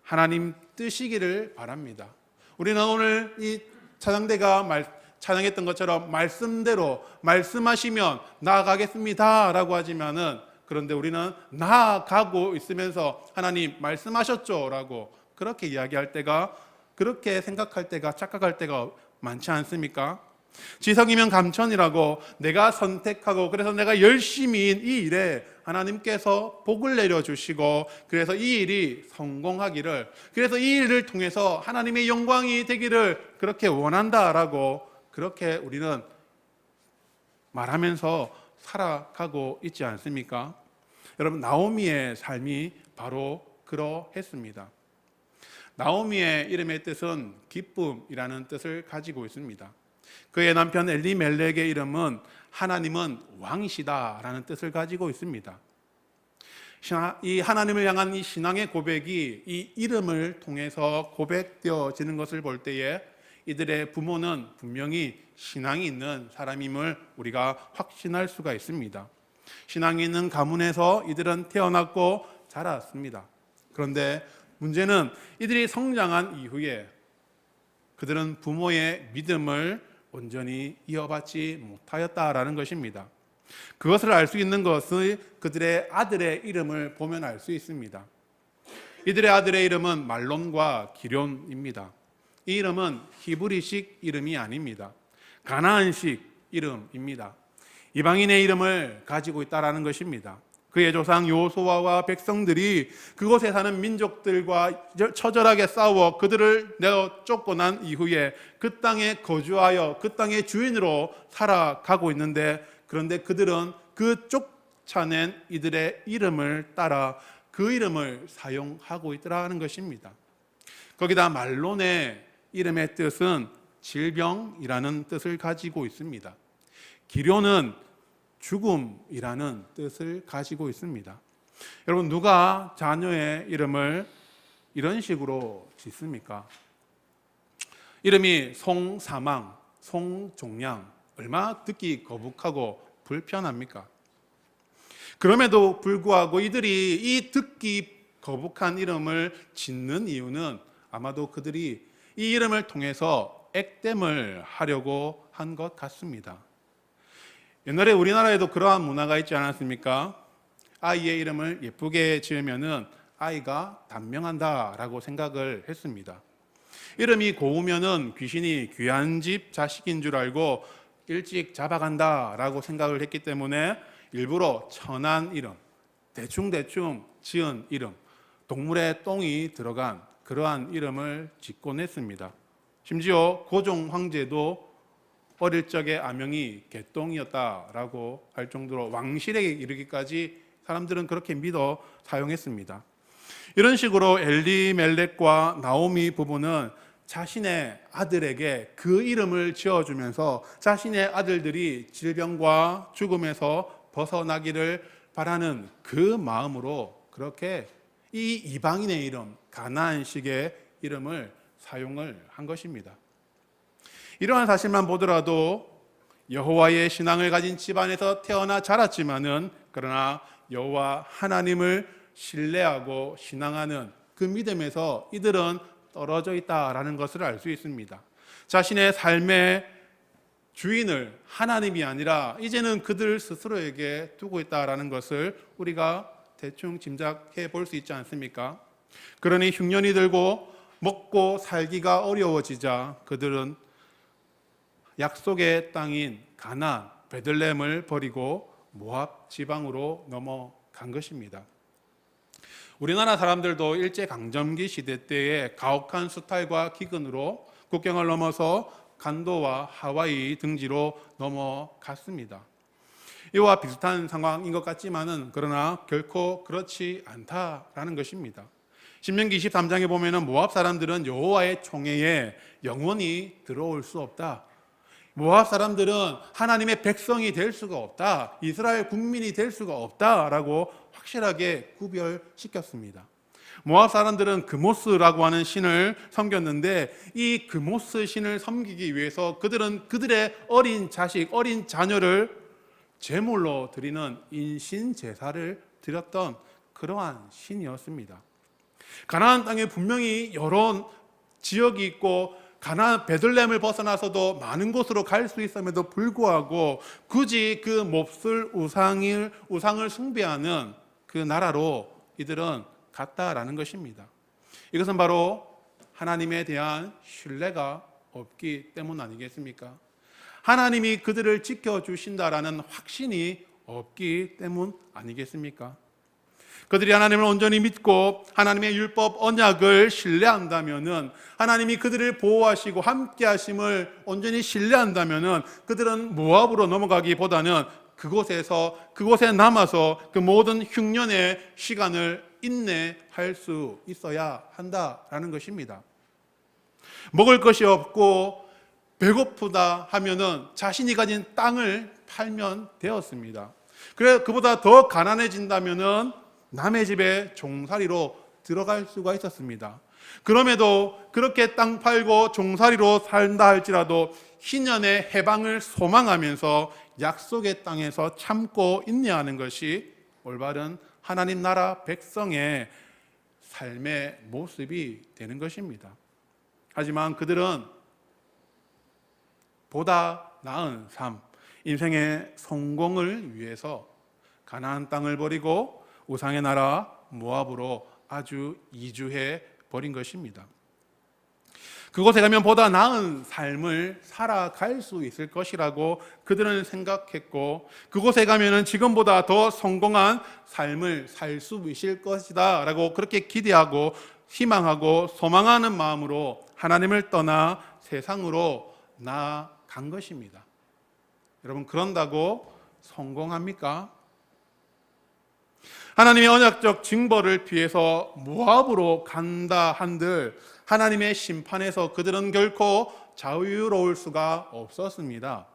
하나님 뜻이기를 바랍니다. 우리는 오늘 이 찬양대가 찬양했던 것처럼 말씀대로 말씀하시면 나아가겠습니다 라고 하지만은, 그런데 우리는 나아가고 있으면서 하나님 말씀하셨죠 라고 그렇게 이야기할 때가, 그렇게 생각할 때가, 착각할 때가 많지 않습니까? 지성이면 감천이라고 내가 선택하고 그래서 내가 열심히 이 일에 하나님께서 복을 내려주시고 그래서 이 일이 성공하기를, 그래서 이 일을 통해서 하나님의 영광이 되기를 그렇게 원한다라고 그렇게 우리는 말하면서 살아가고 있지 않습니까? 여러분, 나오미의 삶이 바로 그러했습니다. 나오미의 이름의 뜻은 기쁨이라는 뜻을 가지고 있습니다. 그의 남편 엘리멜렉의 이름은 하나님은 왕이시다라는 뜻을 가지고 있습니다. 이 하나님을 향한 이 신앙의 고백이 이 이름을 통해서 고백되어지는 것을 볼 때에 이들의 부모는 분명히 신앙이 있는 사람임을 우리가 확신할 수가 있습니다. 신앙이 있는 가문에서 이들은 태어났고 자랐습니다. 그런데 문제는 이들이 성장한 이후에 그들은 부모의 믿음을 온전히 이어받지 못하였다라는 것입니다. 그것을 알 수 있는 것은 그들의 아들의 이름을 보면 알 수 있습니다. 이들의 아들의 이름은 말론과 기럨입니다. 이 이름은 히브리식 이름이 아닙니다. 가나안식 이름입니다. 이방인의 이름을 가지고 있다라는 것입니다. 그의 조상 여호수아와 백성들이 그곳에 사는 민족들과 처절하게 싸워 그들을 내어 쫓고 난 이후에 그 땅에 거주하여 그 땅의 주인으로 살아가고 있는데, 그런데 그들은 그 쫓아낸 이들의 이름을 따라 그 이름을 사용하고 있더라는 것입니다. 거기다 말론의 이름의 뜻은 질병이라는 뜻을 가지고 있습니다. 기럨은 죽음이라는 뜻을 가지고 있습니다. 여러분, 누가 자녀의 이름을 이런 식으로 짓습니까? 이름이 송사망, 송종량, 얼마나 듣기 거북하고 불편합니까? 그럼에도 불구하고 이들이 이 듣기 거북한 이름을 짓는 이유는 아마도 그들이 이 이름을 통해서 액땜을 하려고 한 것 같습니다. 옛날에 우리나라에도 그러한 문화가 있지 않았습니까? 아이의 이름을 예쁘게 지으면은 아이가 단명한다라고 생각을 했습니다. 이름이 고우면은 귀신이 귀한 집 자식인 줄 알고 일찍 잡아간다라고 생각을 했기 때문에 일부러 천한 이름, 대충대충 지은 이름, 동물의 똥이 들어간 그러한 이름을 짓곤 했습니다. 심지어 고종 황제도 어릴 적에 아명이 개똥이었다라고 할 정도로 왕실에 이르기까지 사람들은 그렇게 믿어 사용했습니다. 이런 식으로 엘리멜렉과 나오미 부부는 자신의 아들에게 그 이름을 지어주면서 자신의 아들들이 질병과 죽음에서 벗어나기를 바라는 그 마음으로 그렇게 이 이방인의 이름, 가나안식의 이름을 사용을 한 것입니다. 이러한 사실만 보더라도 여호와의 신앙을 가진 집안에서 태어나 자랐지만은 그러나 여호와 하나님을 신뢰하고 신앙하는 그 믿음에서 이들은 떨어져 있다라는 것을 알 수 있습니다. 자신의 삶의 주인을 하나님이 아니라 이제는 그들 스스로에게 두고 있다라는 것을 우리가 대충 짐작해 볼 수 있지 않습니까? 그러니 흉년이 들고 먹고 살기가 어려워지자 그들은 약속의 땅인 가나안 베들레헴을 버리고 모압 지방으로 넘어간 것입니다. 우리나라 사람들도 일제강점기 시대 때에 가혹한 수탈과 기근으로 국경을 넘어서 간도와 하와이 등지로 넘어갔습니다. 이와 비슷한 상황인 것 같지만은 그러나 결코 그렇지 않다라는 것입니다. 신명기 23장에 보면은 모압 사람들은 여호와의 총회에 영원히 들어올 수 없다. 모압 사람들은 하나님의 백성이 될 수가 없다. 이스라엘 국민이 될 수가 없다라고 확실하게 구별시켰습니다. 모압 사람들은 그모스라고 하는 신을 섬겼는데 이 그모스 신을 섬기기 위해서 그들은 그들의 어린 자식, 어린 자녀를 제물로 드리는 인신 제사를 드렸던 그러한 신이었습니다. 가나안 땅에 분명히 여러 지역이 있고 가나안 베들레헴을 벗어나서도 많은 곳으로 갈 수 있음에도 불구하고 굳이 그 몹쓸 우상을 숭배하는 그 나라로 이들은 갔다라는 것입니다. 이것은 바로 하나님에 대한 신뢰가 없기 때문 아니겠습니까? 하나님이 그들을 지켜주신다라는 확신이 없기 때문 아니겠습니까? 그들이 하나님을 온전히 믿고 하나님의 율법 언약을 신뢰한다면은 하나님이 그들을 보호하시고 함께 하심을 온전히 신뢰한다면은 그들은 모압으로 넘어가기보다는 그곳에 남아서 그 모든 흉년의 시간을 인내할 수 있어야 한다라는 것입니다. 먹을 것이 없고 배고프다 하면은 자신이 가진 땅을 팔면 되었습니다. 그래 그보다 더 가난해진다면은 남의 집에 종살이로 들어갈 수가 있었습니다. 그럼에도 그렇게 땅 팔고 종살이로 산다 할지라도 희년의 해방을 소망하면서 약속의 땅에서 참고 인내하는 것이 올바른 하나님 나라 백성의 삶의 모습이 되는 것입니다. 하지만 그들은 보다 나은 삶, 인생의 성공을 위해서 가나안 땅을 버리고 우상의 나라 모압으로 아주 이주해 버린 것입니다. 그곳에 가면 보다 나은 삶을 살아갈 수 있을 것이라고 그들은 생각했고 그곳에 가면은 지금보다 더 성공한 삶을 살 수 있을 것이다 라고 그렇게 기대하고 희망하고 소망하는 마음으로 하나님을 떠나 세상으로 나아간 것입니다. 여러분 그런다고 성공합니까? 하나님의 언약적 징벌을 피해서 모압으로 간다 한들 하나님의 심판에서 그들은 결코 자유로울 수가 없었습니다.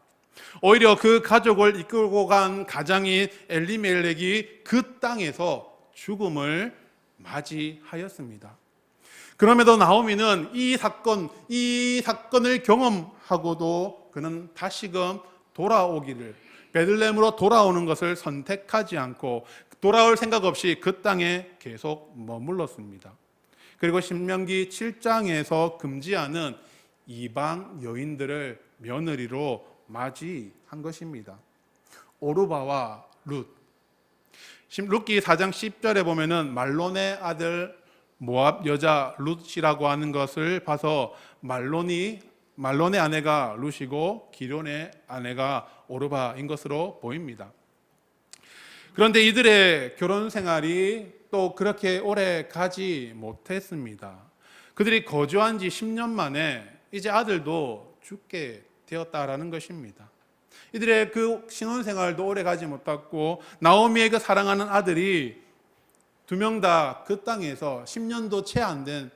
오히려 그 가족을 이끌고 간 가장인 엘리멜렉이 그 땅에서 죽음을 맞이하였습니다. 그럼에도 나오미는 이 사건을 경험하고도 그는 다시금 돌아오기를 베들레헴으로 돌아오는 것을 선택하지 않고 돌아올 생각 없이 그 땅에 계속 머물렀습니다. 그리고 신명기 7장에서 금지하는 이방 여인들을 며느리로 맞이한 것입니다. 오르바와 룻. 룻기 4장 10절에 보면은 말론의 아들 모압 여자 룻이라고 하는 것을 봐서 말론의 아내가 룻이고 기론의 아내가 오르바인 것으로 보입니다. 그런데 이들의 결혼 생활이 또 그렇게 오래 가지 못했습니다. 그들이 거주한 지 10년 만에 이제 아들도 죽게 되었다라는 것입니다. 이들의 그 신혼생활도 오래 가지 못했고 나오미의 그 사랑하는 아들이 두 명 다 그 땅에서 10년도 채 안 된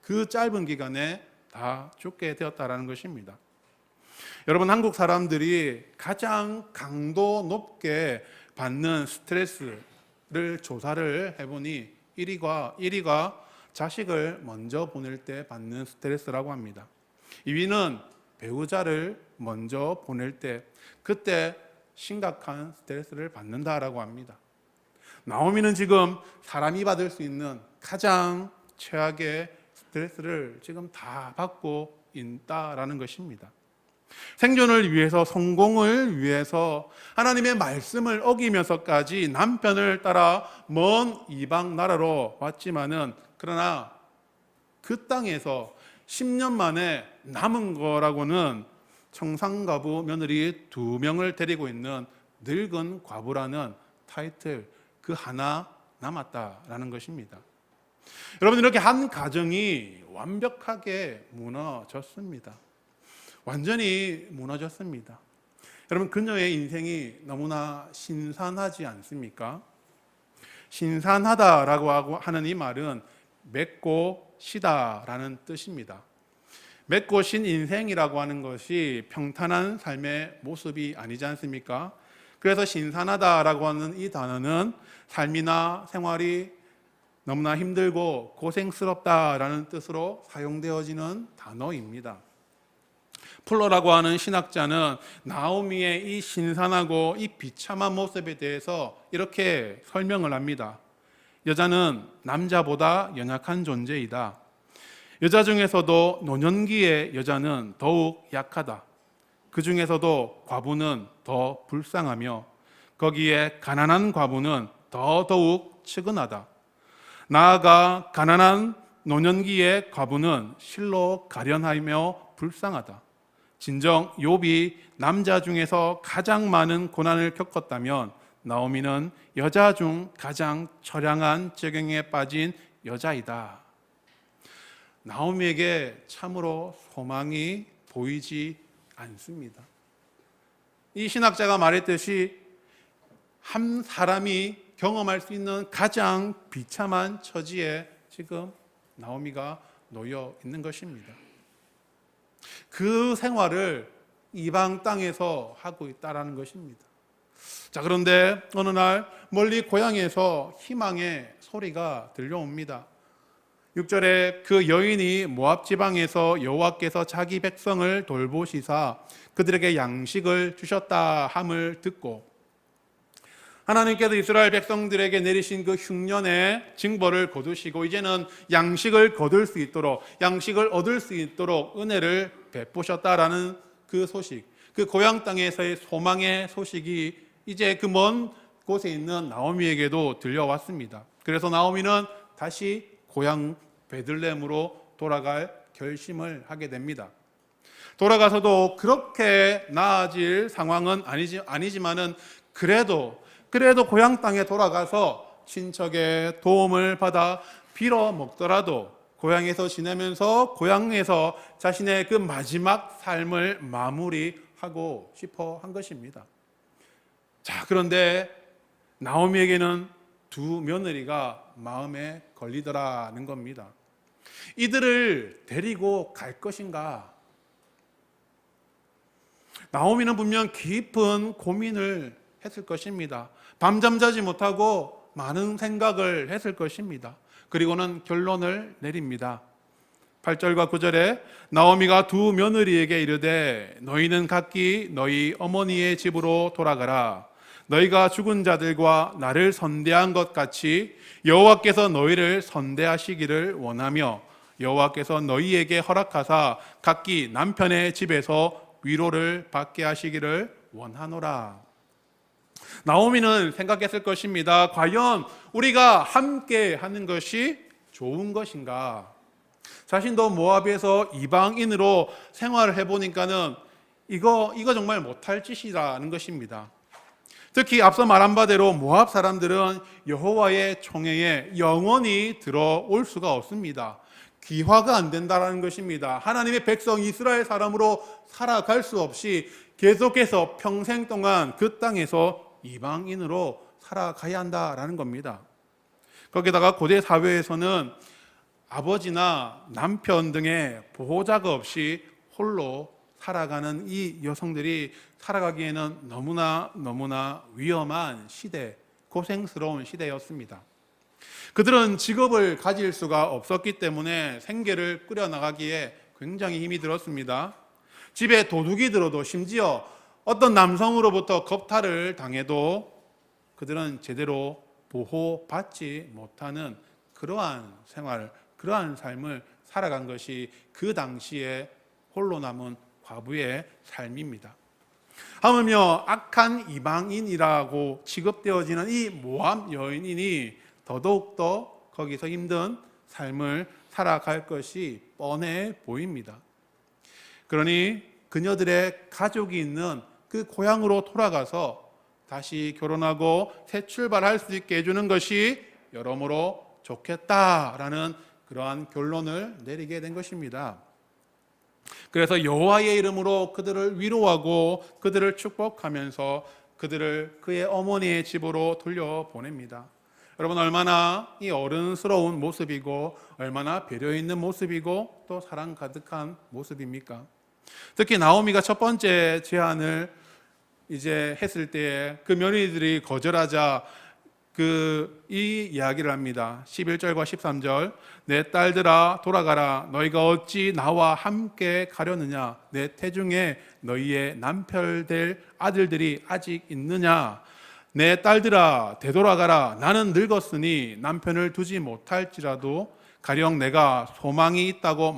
그 짧은 기간에 다 죽게 되었다라는 것입니다. 여러분, 한국 사람들이 가장 강도 높게 받는 스트레스를 조사를 해보니 1위가 자식을 먼저 보낼 때 받는 스트레스라고 합니다. 2위는 배우자를 먼저 보낼 때 그때 심각한 스트레스를 받는다라고 합니다. 나오미는 지금 사람이 받을 수 있는 가장 최악의 스트레스를 지금 다 받고 있다라는 것입니다. 생존을 위해서, 성공을 위해서 하나님의 말씀을 어기면서까지 남편을 따라 먼 이방 나라로 왔지만은 그러나 그 땅에서 10년 만에 남은 거라고는 청상가부 며느리 2명을 데리고 있는 늙은 과부라는 타이틀 그 하나 남았다라는 것입니다. 여러분, 이렇게 한 가정이 완벽하게 무너졌습니다. 완전히 무너졌습니다. 여러분, 그녀의 인생이 너무나 신선하지 않습니까? 신선하다라고 하는 이 말은 맺고 시다라는 뜻입니다. 맺고 신 인생이라고 하는 것이 평탄한 삶의 모습이 아니지 않습니까? 그래서 신선하다라고 하는 이 단어는 삶이나 생활이 너무나 힘들고 고생스럽다라는 뜻으로 사용되어지는 단어입니다. 플로라고 하는 신학자는 나오미의 이 신선하고 이 비참한 모습에 대해서 이렇게 설명을 합니다. 여자는 남자보다 연약한 존재이다. 여자 중에서도 노년기의 여자는 더욱 약하다. 그 중에서도 과부는 더 불쌍하며 거기에 가난한 과부는 더욱 측은하다. 나아가 가난한 노년기의 과부는 실로 가련하며 불쌍하다. 진정 욥이 남자 중에서 가장 많은 고난을 겪었다면 나오미는 여자 중 가장 처량한 적용에 빠진 여자이다. 나오미에게 참으로 소망이 보이지 않습니다. 이 신학자가 말했듯이 한 사람이 경험할 수 있는 가장 비참한 처지에 지금 나오미가 놓여 있는 것입니다. 그 생활을 이방 땅에서 하고 있다라는 것입니다. 자, 그런데 어느 날 멀리 고향에서 희망의 소리가 들려옵니다. 6절에 그 여인이 모압 지방에서 여호와께서 자기 백성을 돌보시사 그들에게 양식을 주셨다 함을 듣고, 하나님께서 이스라엘 백성들에게 내리신 그 흉년의 징벌을 거두시고 이제는 양식을 거둘 수 있도록, 양식을 얻을 수 있도록 은혜를 베푸셨다라는 그 소식, 그 고향 땅에서의 소망의 소식이 이제 그 먼 곳에 있는 나오미에게도 들려왔습니다. 그래서 나오미는 다시 고향 베들레헴으로 돌아갈 결심을 하게 됩니다. 돌아가서도 그렇게 나아질 상황은 아니지만은 그래도 고향 땅에 돌아가서 친척의 도움을 받아 빌어 먹더라도 고향에서 지내면서 고향에서 자신의 그 마지막 삶을 마무리하고 싶어 한 것입니다. 자, 그런데 나오미에게는 두 며느리가 마음에 걸리더라는 겁니다. 이들을 데리고 갈 것인가? 나오미는 분명 깊은 고민을 했을 것입니다. 밤잠 자지 못하고 많은 생각을 했을 것입니다. 그리고는 결론을 내립니다. 8절과 9절에 나오미가 두 며느리에게 이르되 너희는 각기 너희 어머니의 집으로 돌아가라. 너희가 죽은 자들과 나를 선대한 것 같이 여호와께서 너희를 선대하시기를 원하며 여호와께서 너희에게 허락하사 각기 남편의 집에서 위로를 받게 하시기를 원하노라. 나오미는 생각했을 것입니다. 과연 우리가 함께 하는 것이 좋은 것인가? 자신도 모압에서 이방인으로 생활을 해보니까는 이거 정말 못할 짓이라는 것입니다. 특히 앞서 말한 바대로 모압 사람들은 여호와의 총회에 영원히 들어올 수가 없습니다. 귀화가 안 된다는 것입니다. 하나님의 백성 이스라엘 사람으로 살아갈 수 없이 계속해서 평생 동안 그 땅에서 이방인으로 살아가야 한다라는 겁니다. 거기다가 고대 사회에서는 아버지나 남편 등의 보호자가 없이 홀로 살아가는 이 여성들이 살아가기에는 너무나 위험한 시대, 고생스러운 시대였습니다. 그들은 직업을 가질 수가 없었기 때문에 생계를 꾸려나가기에 굉장히 힘이 들었습니다. 집에 도둑이 들어도 심지어 어떤 남성으로부터 겁탈을 당해도 그들은 제대로 보호받지 못하는 그러한 생활, 그러한 삶을 살아간 것이 그 당시에 홀로 남은 과부의 삶입니다. 하물며 악한 이방인이라고 취급되어지는 이 모압 여인이 더더욱더 거기서 힘든 삶을 살아갈 것이 뻔해 보입니다. 그러니 그녀들의 가족이 있는 그 고향으로 돌아가서 다시 결혼하고 새 출발할 수 있게 해주는 것이 여러모로 좋겠다라는 그러한 결론을 내리게 된 것입니다. 그래서 여호와의 이름으로 그들을 위로하고 그들을 축복하면서 그들을 그의 어머니의 집으로 돌려보냅니다. 여러분, 얼마나 이 어른스러운 모습이고 얼마나 배려 있는 모습이고 또 사랑 가득한 모습입니까? 특히 나오미가 첫 번째 제안을 이제 했을 때에 그 며느리들이 거절하자 이 이야기를 합니다. 11절과 13절. 내 딸들아 돌아가라. 너희가 어찌 나와 함께 가려느냐? 내 태중에 너희의 남편 될 아들들이 아직 있느냐? 내 딸들아 되돌아가라. 나는 늙었으니 남편을 두지 못할지라도 가령 내가 소망이 있다고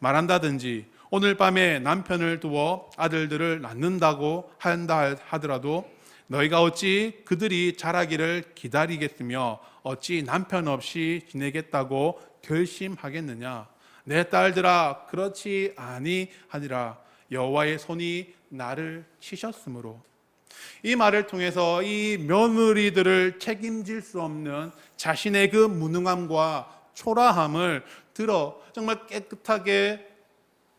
말한다든지 오늘 밤에 남편을 두어 아들들을 낳는다고 한다 하더라도 너희가 어찌 그들이 자라기를 기다리겠으며 어찌 남편 없이 지내겠다고 결심하겠느냐? 내 딸들아 그렇지 아니하니라. 여호와의 손이 나를 치셨으므로. 이 말을 통해서 이 며느리들을 책임질 수 없는 자신의 그 무능함과 초라함을 정말 깨끗하게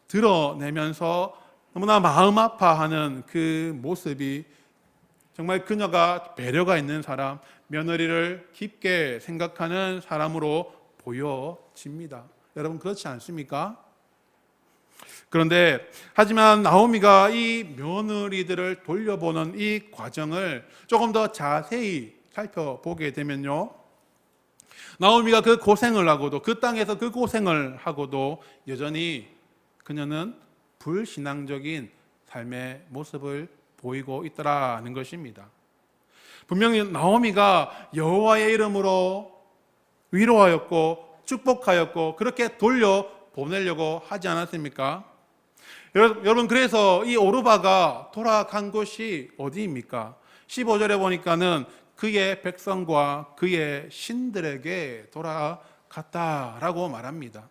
드러내면서 너무나 마음 아파하는 그 모습이 정말 그녀가 배려가 있는 사람, 며느리를 깊게 생각하는 사람으로 보여집니다. 여러분 그렇지 않습니까? 그런데 하지만 나오미가 이 며느리들을 돌려보는 이 과정을 조금 더 자세히 살펴보게 되면요, 나오미가 그 고생을 하고도 그 땅에서 그 고생을 하고도 여전히 그녀는 불신앙적인 삶의 모습을 보이고 있더라는 것입니다. 분명히 나오미가 여호와의 이름으로 위로하였고 축복하였고 그렇게 돌려보내려고 하지 않았습니까? 여러분 그래서 이 오르바가 돌아간 곳이 어디입니까? 15절에 보니까는 그의 백성과 그의 신들에게 돌아갔다라고 말합니다.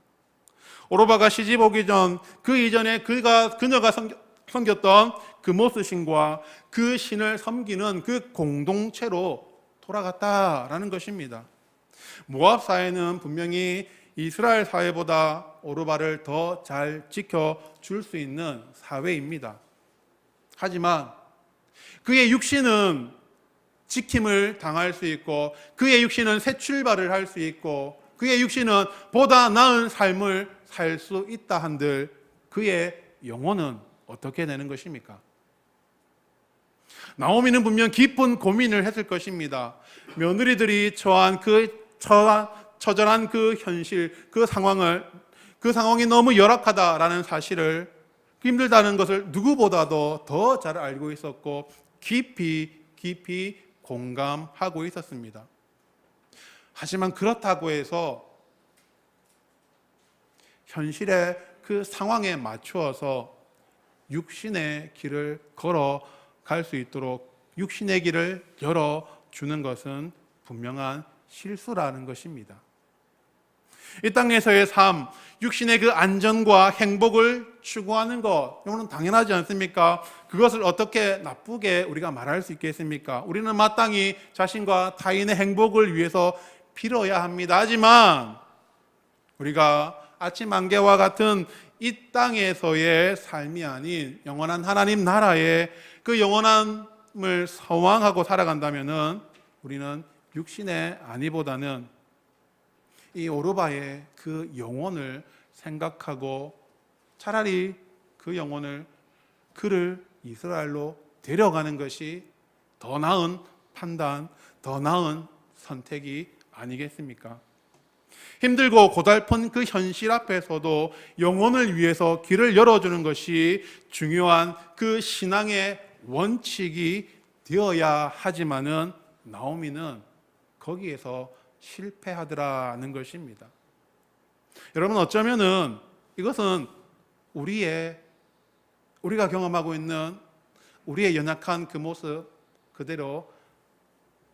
오르바가 시집 오기 전 그 이전에 그녀가 섬겼던 그 모스 신과 그 신을 섬기는 그 공동체로 돌아갔다라는 것입니다. 모압 사회는 분명히 이스라엘 사회보다 오르바를 더 잘 지켜줄 수 있는 사회입니다. 하지만 그의 육신은 지킴을 당할 수 있고 그의 육신은 새 출발을 할 수 있고 그의 육신은 보다 나은 삶을 살 수 있다 한들 그의 영혼은 어떻게 되는 것입니까? 나오미는 분명 깊은 고민을 했을 것입니다. 며느리들이 처한 처절한 그 현실, 그 상황이 너무 열악하다라는 사실을, 힘들다는 것을 누구보다도 더 잘 알고 있었고 깊이 공감하고 있었습니다. 하지만 그렇다고 해서 현실의 그 상황에 맞추어서 육신의 길을 걸어갈 수 있도록 육신의 길을 열어주는 것은 분명한 실수라는 것입니다. 이 땅에서의 삶, 육신의 그 안전과 행복을 추구하는 것, 이거는 당연하지 않습니까? 그것을 어떻게 나쁘게 우리가 말할 수 있겠습니까? 우리는 마땅히 자신과 타인의 행복을 위해서 빌어야 합니다. 하지만 우리가 아침 안개와 같은 이 땅에서의 삶이 아닌 영원한 하나님 나라의 그 영원함을 소망하고 살아간다면은 우리는 육신의 안위보다는 이 오르바의 그 영혼을 생각하고 차라리 그 영혼을 그를 이스라엘로 데려가는 것이 더 나은 판단, 더 나은 선택이 아니겠습니까? 힘들고 고달픈 그 현실 앞에서도 영혼을 위해서 길을 열어주는 것이 중요한 그 신앙의 원칙이 되어야 하지만은 나오미는 거기에서 실패하더라는 것입니다. 여러분, 어쩌면은 이것은 우리가 경험하고 있는 우리의 연약한 그 모습 그대로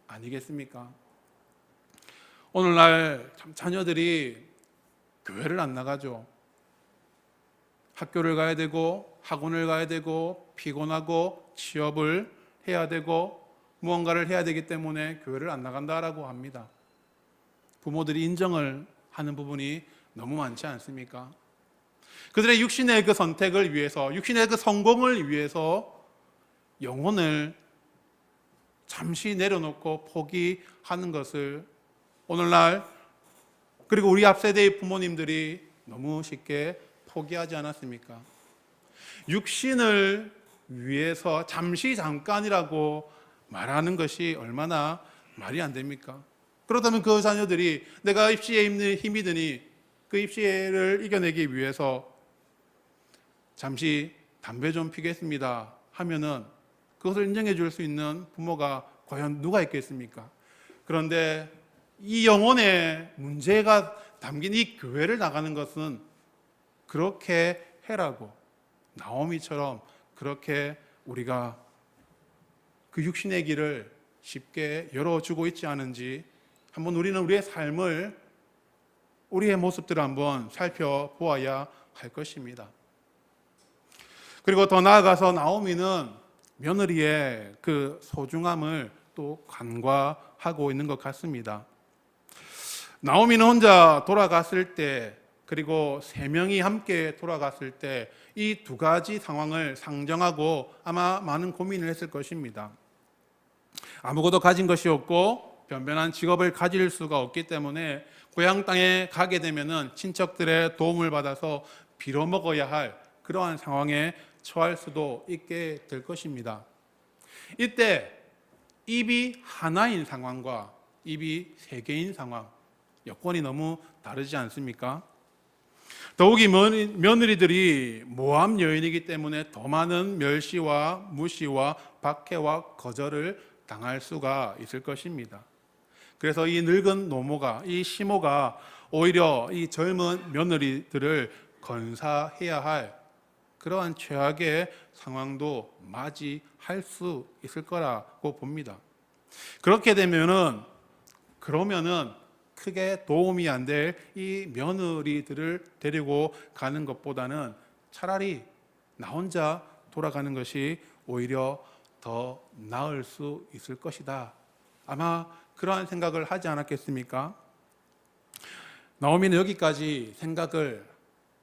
아니겠습니까? 오늘날 참 자녀들이 교회를 안 나가죠. 학교를 가야 되고 학원을 가야 되고 피곤하고 취업을 해야 되고 무언가를 해야 되기 때문에 교회를 안 나간다라고 합니다. 부모들이 인정을 하는 부분이 너무 많지 않습니까? 그들의 육신의 그 선택을 위해서, 육신의 그 성공을 위해서 영혼을 잠시 내려놓고 포기하는 것을 오늘날 그리고 우리 앞 세대의 부모님들이 너무 쉽게 포기하지 않았습니까? 육신을 위해서 잠깐이라고 말하는 것이 얼마나 말이 안 됩니까? 그렇다면 그 자녀들이 내가 입시에 힘이 드니 그 입시를 이겨내기 위해서 잠시 담배 좀 피겠습니다 하면은 그것을 인정해 줄 수 있는 부모가 과연 누가 있겠습니까? 그런데 이 영혼의 문제가 담긴 이 교회를 나가는 것은 그렇게 해라고, 나오미처럼 그렇게 우리가 그 육신의 길을 쉽게 열어주고 있지 않은지 한번 우리는 우리의 삶을, 우리의 모습들을 한번 살펴보아야 할 것입니다. 그리고 더 나아가서 나오미는 며느리의 그 소중함을 또 간과하고 있는 것 같습니다. 나오미는 혼자 돌아갔을 때, 그리고 세 명이 함께 돌아갔을 때 이 두 가지 상황을 상정하고 아마 많은 고민을 했을 것입니다. 아무것도 가진 것이 없고 변변한 직업을 가질 수가 없기 때문에 고향 땅에 가게 되면은 친척들의 도움을 받아서 빌어먹어야 할 그러한 상황에 처할 수도 있게 될 것입니다. 이때 입이 하나인 상황과 입이 세 개인 상황, 여건이 너무 다르지 않습니까? 더욱이 며느리들이 모함 여인이기 때문에 더 많은 멸시와 무시와 박해와 거절을 당할 수가 있을 것입니다. 그래서 이 늙은 노모가, 이 시모가 오히려 이 젊은 며느리들을 건사해야 할 그러한 최악의 상황도 맞이할 수 있을 거라고 봅니다. 그렇게 되면은, 그러면은 크게 도움이 안 될 이 며느리들을 데리고 가는 것보다는 차라리 나 혼자 돌아가는 것이 오히려 더 나을 수 있을 것이다. 아마 그러한 생각을 하지 않았겠습니까? 나오미는 여기까지 생각을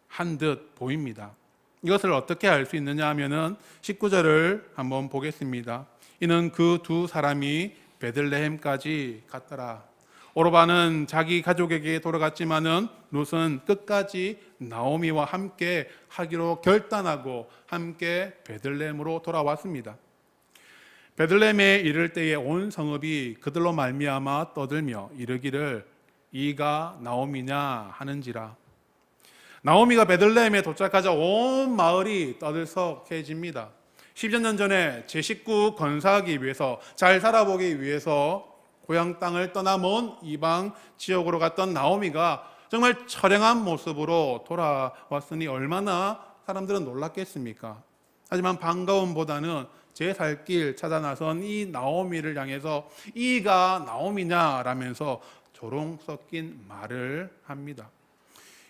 한 듯 보입니다. 이것을 어떻게 알 수 있느냐 하면은 19절을 한번 보겠습니다. 이는 그 두 사람이 베들레헴까지 갔더라. 오르바는 자기 가족에게 돌아갔지만은 룻은 끝까지 나오미와 함께 하기로 결단하고 함께 베들레헴으로 돌아왔습니다. 베들레헴에 이를 때에 온 성읍이 그들로 말미암아 떠들며 이르기를 이가 나오미냐 하는지라. 나오미가 베들레헴에 도착하자 온 마을이 떠들썩해집니다. 10여 년 전에 제 식구 건사하기 위해서, 잘 살아보기 위해서 고향 땅을 떠나 먼 이방 지역으로 갔던 나오미가 정말 처량한 모습으로 돌아왔으니 얼마나 사람들은 놀랐겠습니까? 하지만 반가움보다는 제 살 길 찾아 나선 이 나오미를 향해서 이가 나오미냐라면서 조롱 섞인 말을 합니다.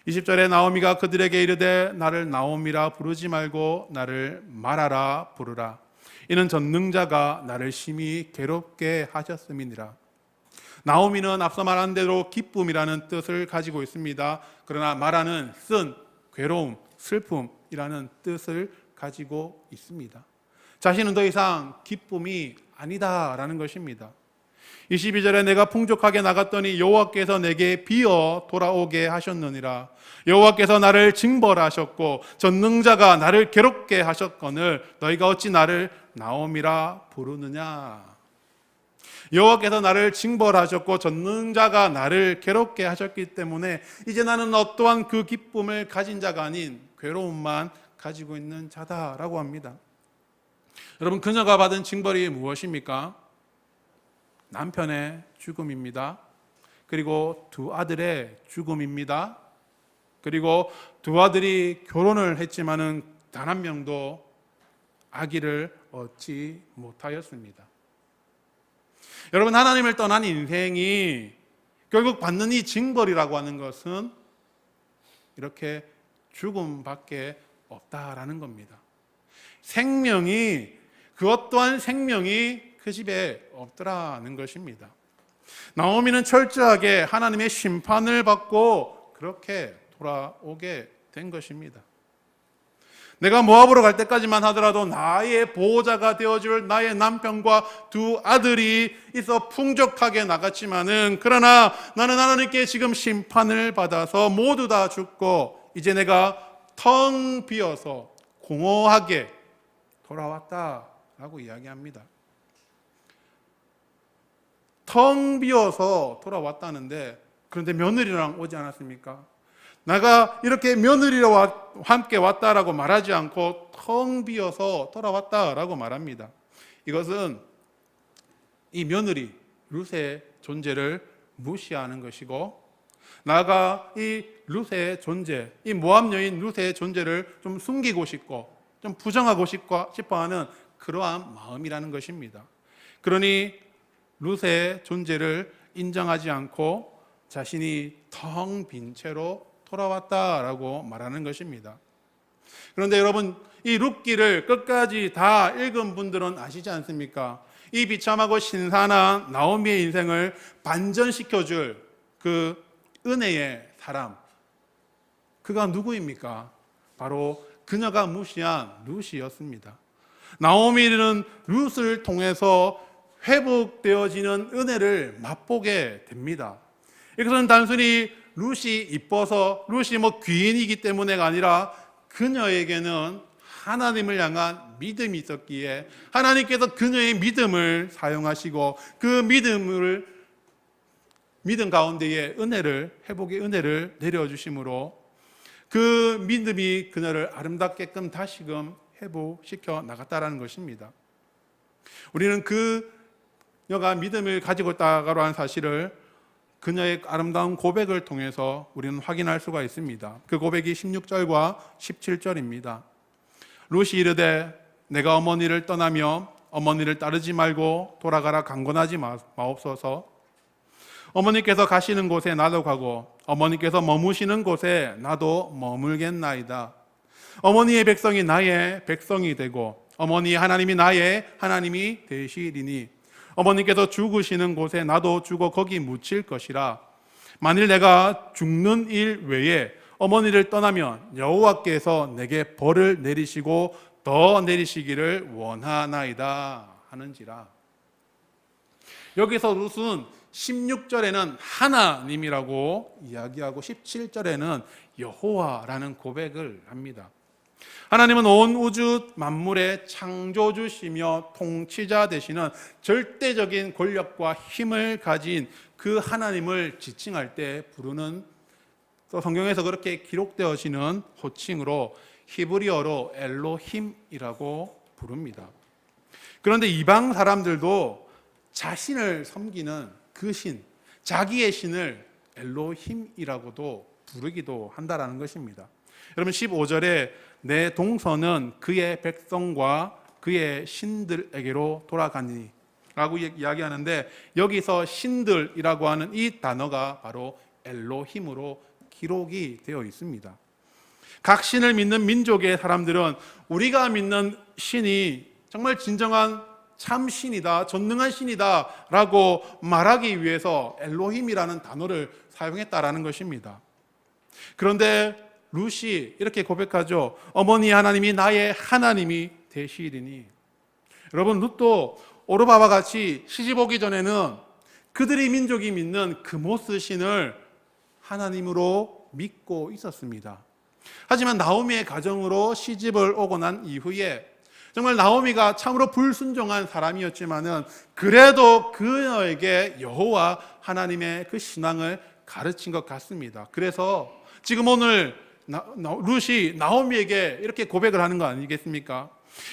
20절에 나오미가 그들에게 이르되 나를 나오미라 부르지 말고 나를 마라라 부르라. 이는 전능자가 나를 심히 괴롭게 하셨음이니라. 나오미는 앞서 말한 대로 기쁨이라는 뜻을 가지고 있습니다. 그러나 마라는 쓴, 괴로움, 슬픔이라는 뜻을 가지고 있습니다. 자신은 더 이상 기쁨이 아니다라는 것입니다. 22절에 내가 풍족하게 나갔더니 여호와께서 내게 비어 돌아오게 하셨느니라. 여호와께서 나를 징벌하셨고 전능자가 나를 괴롭게 하셨거늘 너희가 어찌 나를 나오미라 부르느냐. 여호와께서 나를 징벌하셨고 전능자가 나를 괴롭게 하셨기 때문에 이제 나는 어떠한 그 기쁨을 가진 자가 아닌 괴로움만 가지고 있는 자다라고 합니다. 여러분, 그녀가 받은 징벌이 무엇입니까? 남편의 죽음입니다. 그리고 두 아들의 죽음입니다. 그리고 두 아들이 결혼을 했지만은 단 한 명도 아기를 얻지 못하였습니다. 여러분, 하나님을 떠난 인생이 결국 받는 이 징벌이라고 하는 것은 이렇게 죽음밖에 없다라는 겁니다. 생명이, 그것 또한 생명이 그 집에 없더라는 것입니다. 나오미는 철저하게 하나님의 심판을 받고 그렇게 돌아오게 된 것입니다. 내가 모압으로 갈 때까지만 하더라도 나의 보호자가 되어줄 나의 남편과 두 아들이 있어 풍족하게 나갔지만은, 그러나 나는 하나님께 지금 심판을 받아서 모두 다 죽고 이제 내가 텅 비어서 공허하게 돌아왔다라고 이야기합니다. 텅 비어서 돌아왔다는데, 그런데 며느리랑 오지 않았습니까? 내가 이렇게 며느리와 함께 왔다라고 말하지 않고 텅 비어서 돌아왔다라고 말합니다. 이것은 이 며느리 룻의 존재를 무시하는 것이고, 나아가 이 룻의 존재, 이 모압 여인 룻의 존재를 좀 숨기고 싶고 좀 부정하고 싶어하는 그러한 마음이라는 것입니다. 그러니 룻의 존재를 인정하지 않고 자신이 텅 빈 채로 돌아왔다라고 말하는 것입니다. 그런데 여러분, 이 룻기를 끝까지 다 읽은 분들은 아시지 않습니까? 이 비참하고 신선한 나오미의 인생을 반전시켜줄 그 은혜의 사람, 그가 누구입니까? 바로 그녀가 무시한 룻이었습니다. 나오미는 룻을 통해서 회복되어지는 은혜를 맛보게 됩니다. 이것은 단순히 룻이 이뻐서, 룻이 귀인이기 때문에가 아니라 그녀에게는 하나님을 향한 믿음이 있었기에 하나님께서 그녀의 믿음을 사용하시고 그 믿음 가운데에 회복의 은혜를 내려주심으로 그 믿음이 그녀를 아름답게끔 다시금 회복시켜 나갔다라는 것입니다. 우리는 그녀가 믿음을 가지고 있다고 하는 사실을 그녀의 아름다운 고백을 통해서 우리는 확인할 수가 있습니다. 그 고백이 16절과 17절입니다. 룻이 이르되 내가 어머니를 떠나며 어머니를 따르지 말고 돌아가라 강권하지 마옵소서. 어머니께서 가시는 곳에 나도 가고 어머니께서 머무시는 곳에 나도 머물겠나이다. 어머니의 백성이 나의 백성이 되고 어머니의 하나님이 나의 하나님이 되시리니 어머니께서 죽으시는 곳에 나도 죽어 거기 묻힐 것이라. 만일 내가 죽는 일 외에 어머니를 떠나면 여호와께서 내게 벌을 내리시고 더 내리시기를 원하나이다 하는지라. 여기서 룻은 16절에는 하나님이라고 이야기하고 17절에는 여호와라는 고백을 합니다. 하나님은 온 우주 만물의 창조주시며 통치자 되시는 절대적인 권력과 힘을 가진 그 하나님을 지칭할 때 부르는, 또 성경에서 그렇게 기록되어지는 호칭으로 히브리어로 엘로힘이라고 부릅니다. 그런데 이방 사람들도 자신을 섬기는 그 신, 자기의 신을 엘로힘이라고도 부르기도 한다라는 것입니다. 여러분, 15절에 내 동서는 그의 백성과 그의 신들에게로 돌아가니 라고 이야기하는데, 여기서 신들이라고 하는 이 단어가 바로 엘로힘으로 기록이 되어 있습니다. 각 신을 믿는 민족의 사람들은 우리가 믿는 신이 정말 진정한 참 신이다, 전능한 신이다 라고 말하기 위해서 엘로힘이라는 단어를 사용했다라는 것입니다. 그런데 룻이 이렇게 고백하죠. 어머니 하나님이 나의 하나님이 되시리니. 여러분, 룻도 오르바와 같이 시집 오기 전에는 그들이 민족이 믿는 그모스 신을 하나님으로 믿고 있었습니다. 하지만 나오미의 가정으로 시집을 오고 난 이후에 정말 나오미가 참으로 불순종한 사람이었지만은 그래도 그녀에게 여호와 하나님의 그 신앙을 가르친 것 같습니다. 그래서 지금 오늘 룻이 나오미에게 이렇게 고백을 하는 거 아니겠습니까?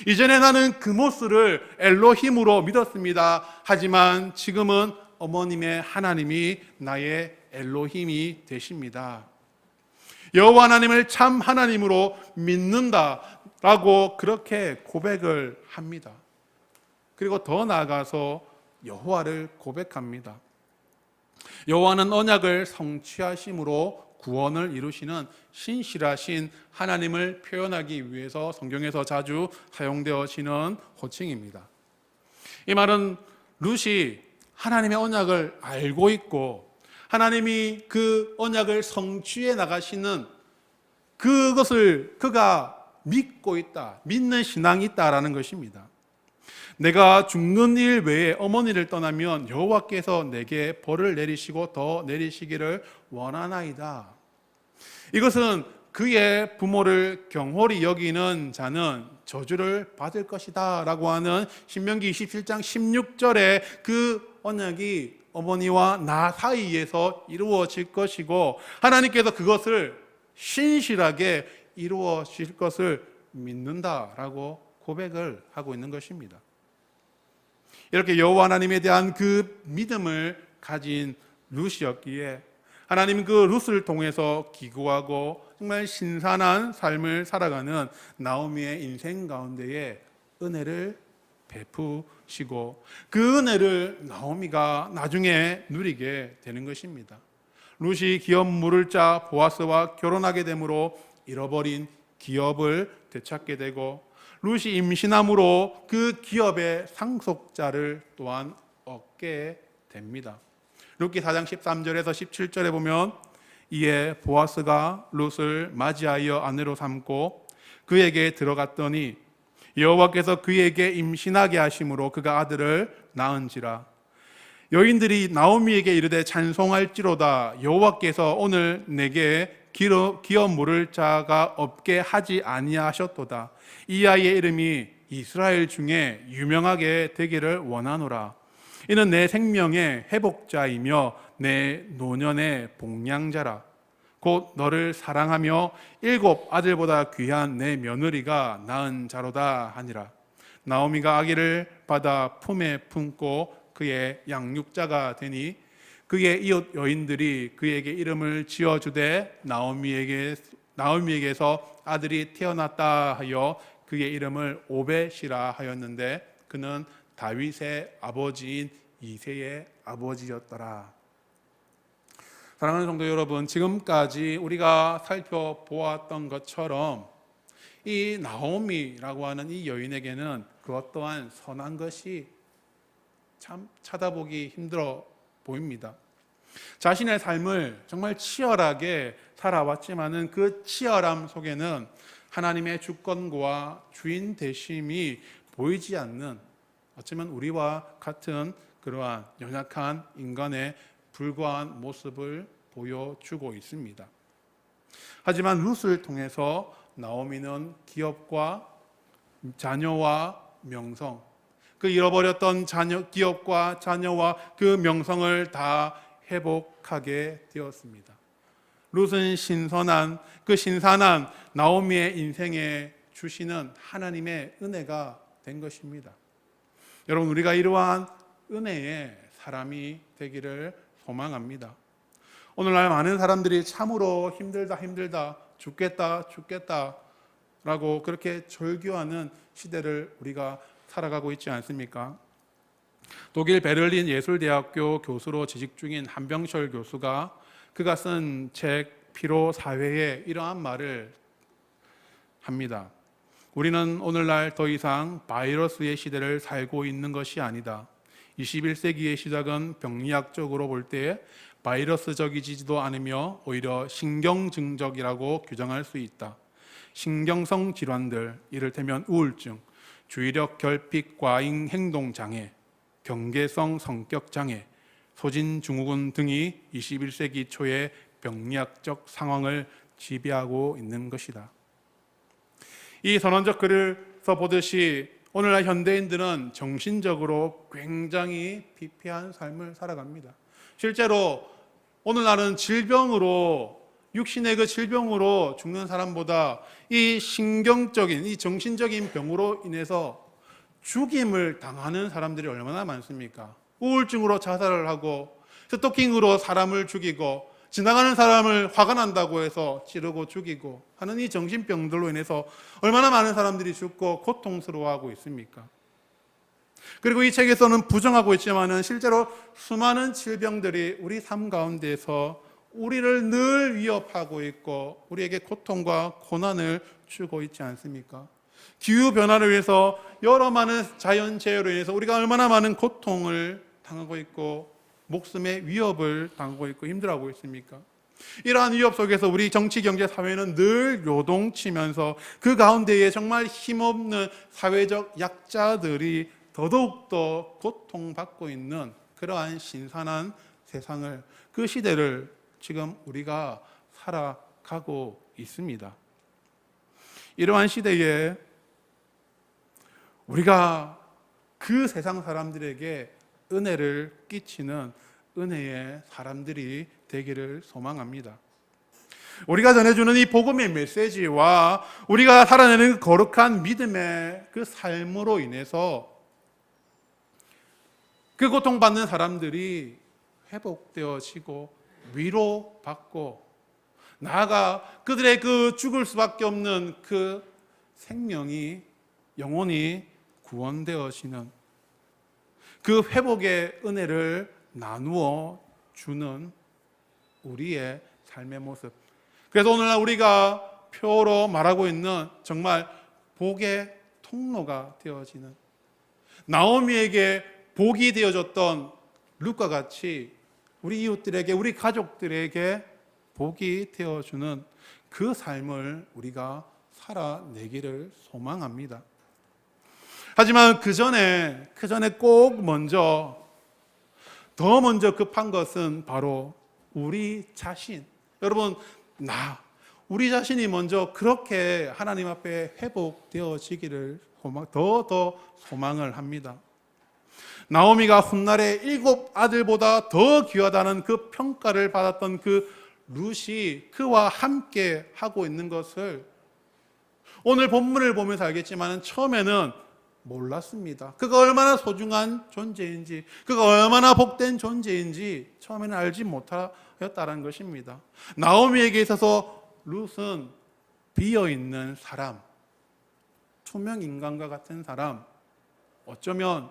이전에 나는 그모스를 엘로힘으로 믿었습니다. 하지만 지금은 어머님의 하나님이 나의 엘로힘이 되십니다. 여호와 하나님을 참 하나님으로 믿는다라고 그렇게 고백을 합니다. 그리고 더 나아가서 여호와를 고백합니다. 여호와는 언약을 성취하심으로 구원을 이루시는 신실하신 하나님을 표현하기 위해서 성경에서 자주 사용되어지는 호칭입니다. 이 말은 룻이 하나님의 언약을 알고 있고 하나님이 그 언약을 성취해 나가시는 그것을 그가 믿고 있다, 믿는 신앙이 있다라는 것입니다. 내가 죽는 일 외에 어머니를 떠나면 여호와께서 내게 벌을 내리시고 더 내리시기를 원하나이다. 이것은 그의 부모를 경홀히 여기는 자는 저주를 받을 것이다 라고 하는 신명기 27장 16절의 그 언약이 어머니와 나 사이에서 이루어질 것이고 하나님께서 그것을 신실하게 이루어질 것을 믿는다라고 고백을 하고 있는 것입니다. 이렇게 여호와 하나님에 대한 그 믿음을 가진 룻이었기에 하나님 그 룻을 통해서 기구하고 정말 신선한 삶을 살아가는 나오미의 인생 가운데에 은혜를 베푸시고 그 은혜를 나오미가 나중에 누리게 되는 것입니다. 룻이 기업 물을 자 보아스와 결혼하게 되므로 잃어버린 기업을 되찾게 되고 룻이 임신함으로 그 기업의 상속자를 또한 얻게 됩니다. 룻기 4장 13절에서 17절에 보면 이에 보아스가 룻을 맞이하여 아내로 삼고 그에게 들어갔더니 여호와께서 그에게 임신하게 하심으로 그가 아들을 낳은지라. 여인들이 나오미에게 이르되 찬송할지로다. 여호와께서 오늘 내게 기업 물을 자가 없게 하지 아니하셨도다. 이 아이의 이름이 이스라엘 중에 유명하게 되기를 원하노라. 이는 내 생명의 회복자이며 내 노년의 복량자라. 곧 너를 사랑하며 7 아들보다 귀한 내 며느리가 낳은 자로다 하니라. 나오미가 아기를 받아 품에 품고 그의 양육자가 되니 그의 이웃 여인들이 그에게 이름을 지어주되 나오미에게서 아들이 태어났다 하여 그의 이름을 오벳이라 하였는데 그는 다윗의 아버지인 이새의 아버지였더라. 사랑하는 성도 여러분, 지금까지 우리가 살펴보았던 것처럼 이 나오미라고 하는 이 여인에게는 그 어떠한 선한 것이 참 찾아보기 힘들어 보입니다. 자신의 삶을 정말 치열하게 살아왔지만은 그 치열함 속에는 하나님의 주권과 주인 되심이 보이지 않는, 어쩌면 우리와 같은 그러한 연약한 인간의 불과한 모습을 보여주고 있습니다. 하지만 룻을 통해서 나오미는 기업과 자녀와 명성, 그 잃어버렸던 기업과 자녀와 그 명성을 다 회복하게 되었습니다. 룻은 신선한 나오미의 인생에 주시는 하나님의 은혜가 된 것입니다. 여러분, 우리가 이러한 은혜의 사람이 되기를 소망합니다. 오늘날 많은 사람들이 참으로 힘들다 죽겠다 라고 그렇게 절규하는 시대를 우리가 살아가고 있지 않습니까? 독일 베를린 예술대학교 교수로 재직 중인 한병철 교수가 그가 쓴 책 피로 사회에 이러한 말을 합니다. 우리는 오늘날 더 이상 바이러스의 시대를 살고 있는 것이 아니다. 21세기의 시작은 병리학적으로 볼 때 바이러스적이지도 않으며 오히려 신경증적이라고 규정할 수 있다. 신경성 질환들, 이를테면 우울증, 주의력 결핍 과잉 행동 장애, 경계성 성격 장애, 소진 증후군 등이 21세기 초의 병리학적 상황을 지배하고 있는 것이다. 이 선언적 글에서 보듯이 오늘날 현대인들은 정신적으로 굉장히 피폐한 삶을 살아갑니다. 실제로 오늘날은 질병으로, 육신의 그 질병으로 죽는 사람보다 이 신경적인, 이 정신적인 병으로 인해서 죽임을 당하는 사람들이 얼마나 많습니까? 우울증으로 자살을 하고, 스토킹으로 사람을 죽이고, 지나가는 사람을 화가 난다고 해서 찌르고 죽이고 하는 이 정신병들로 인해서 얼마나 많은 사람들이 죽고 고통스러워하고 있습니까? 그리고 이 책에서는 부정하고 있지만은 실제로 수많은 질병들이 우리 삶 가운데에서 우리를 늘 위협하고 있고 우리에게 고통과 고난을 주고 있지 않습니까? 기후변화를 위해서 여러 많은 자연재해로 인해서 우리가 얼마나 많은 고통을 당하고 있고 목숨의 위협을 당하고 있고 힘들어하고 있습니까? 이러한 위협 속에서 우리 정치, 경제, 사회는 늘 요동치면서 그 가운데에 정말 힘없는 사회적 약자들이 더더욱더 고통받고 있는 그러한 신선한 세상을, 그 시대를 지금 우리가 살아가고 있습니다. 이러한 시대에 우리가 그 세상 사람들에게 은혜를 끼치는 은혜의 사람들이 되기를 소망합니다. 우리가 전해주는 이 복음의 메시지와 우리가 살아내는 거룩한 믿음의 그 삶으로 인해서 그 고통받는 사람들이 회복되어지고 위로받고 나아가 그들의 그 죽을 수밖에 없는 그 생명이 영원히 구원되어지는 그 회복의 은혜를 나누어 주는 우리의 삶의 모습. 그래서 오늘날 우리가 표로 말하고 있는 정말 복의 통로가 되어지는, 나오미에게 복이 되어졌던 룻과 같이 우리 이웃들에게, 우리 가족들에게 복이 되어주는 그 삶을 우리가 살아내기를 소망합니다. 하지만 그 전에 꼭 더 먼저 급한 것은 바로 우리 자신. 여러분, 우리 자신이 먼저 그렇게 하나님 앞에 회복되어지기를 더 소망을 합니다. 나오미가 훗날에 7 아들보다 더 귀하다는 그 평가를 받았던 그 룻이 그와 함께 하고 있는 것을 오늘 본문을 보면서 알겠지만 처음에는 몰랐습니다. 그가 얼마나 소중한 존재인지, 그가 얼마나 복된 존재인지 처음에는 알지 못하였다는 것입니다. 나오미에게 있어서 룻은 비어있는 사람, 투명 인간과 같은 사람, 어쩌면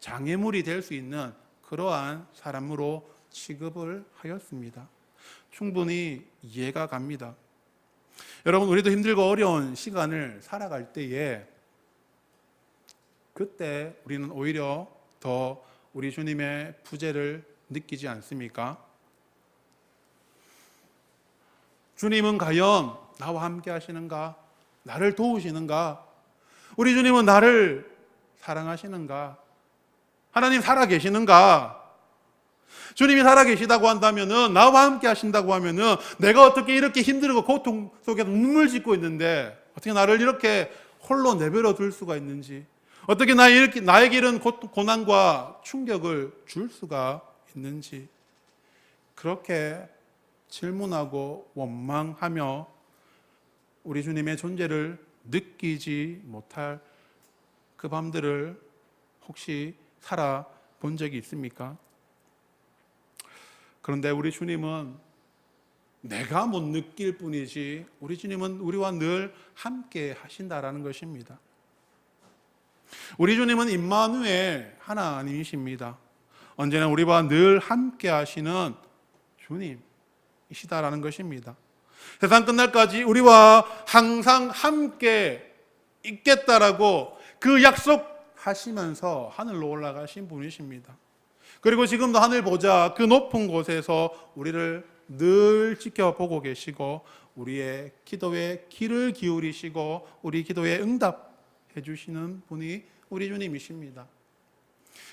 장애물이 될 수 있는 그러한 사람으로 취급을 하였습니다. 충분히 이해가 갑니다. 여러분, 우리도 힘들고 어려운 시간을 살아갈 때에 그때 우리는 오히려 더 우리 주님의 부재를 느끼지 않습니까? 주님은 과연 나와 함께 하시는가? 나를 도우시는가? 우리 주님은 나를 사랑하시는가? 하나님 살아계시는가? 주님이 살아계시다고 한다면은, 나와 함께 하신다고 하면은, 내가 어떻게 이렇게 힘들고 고통 속에 눈물 짓고 있는데 어떻게 나를 이렇게 홀로 내버려 둘 수가 있는지, 어떻게 나에게 이런 고난과 충격을 줄 수가 있는지, 그렇게 질문하고 원망하며 우리 주님의 존재를 느끼지 못할 그 밤들을 혹시 살아본 적이 있습니까? 그런데 우리 주님은 내가 못 느낄 뿐이지 우리 주님은 우리와 늘 함께 하신다라는 것입니다. 우리 주님은 임마누엘 하나님이십니다. 언제나 우리와 늘 함께 하시는 주님이시다라는 것입니다. 세상 끝날까지 우리와 항상 함께 있겠다라고 그 약속하시면서 하늘로 올라가신 분이십니다. 그리고 지금도 하늘 보자 그 높은 곳에서 우리를 늘 지켜보고 계시고 우리의 기도에 귀를 기울이시고 우리 기도에 응답해 주시는 분이 우리 주님이십니다.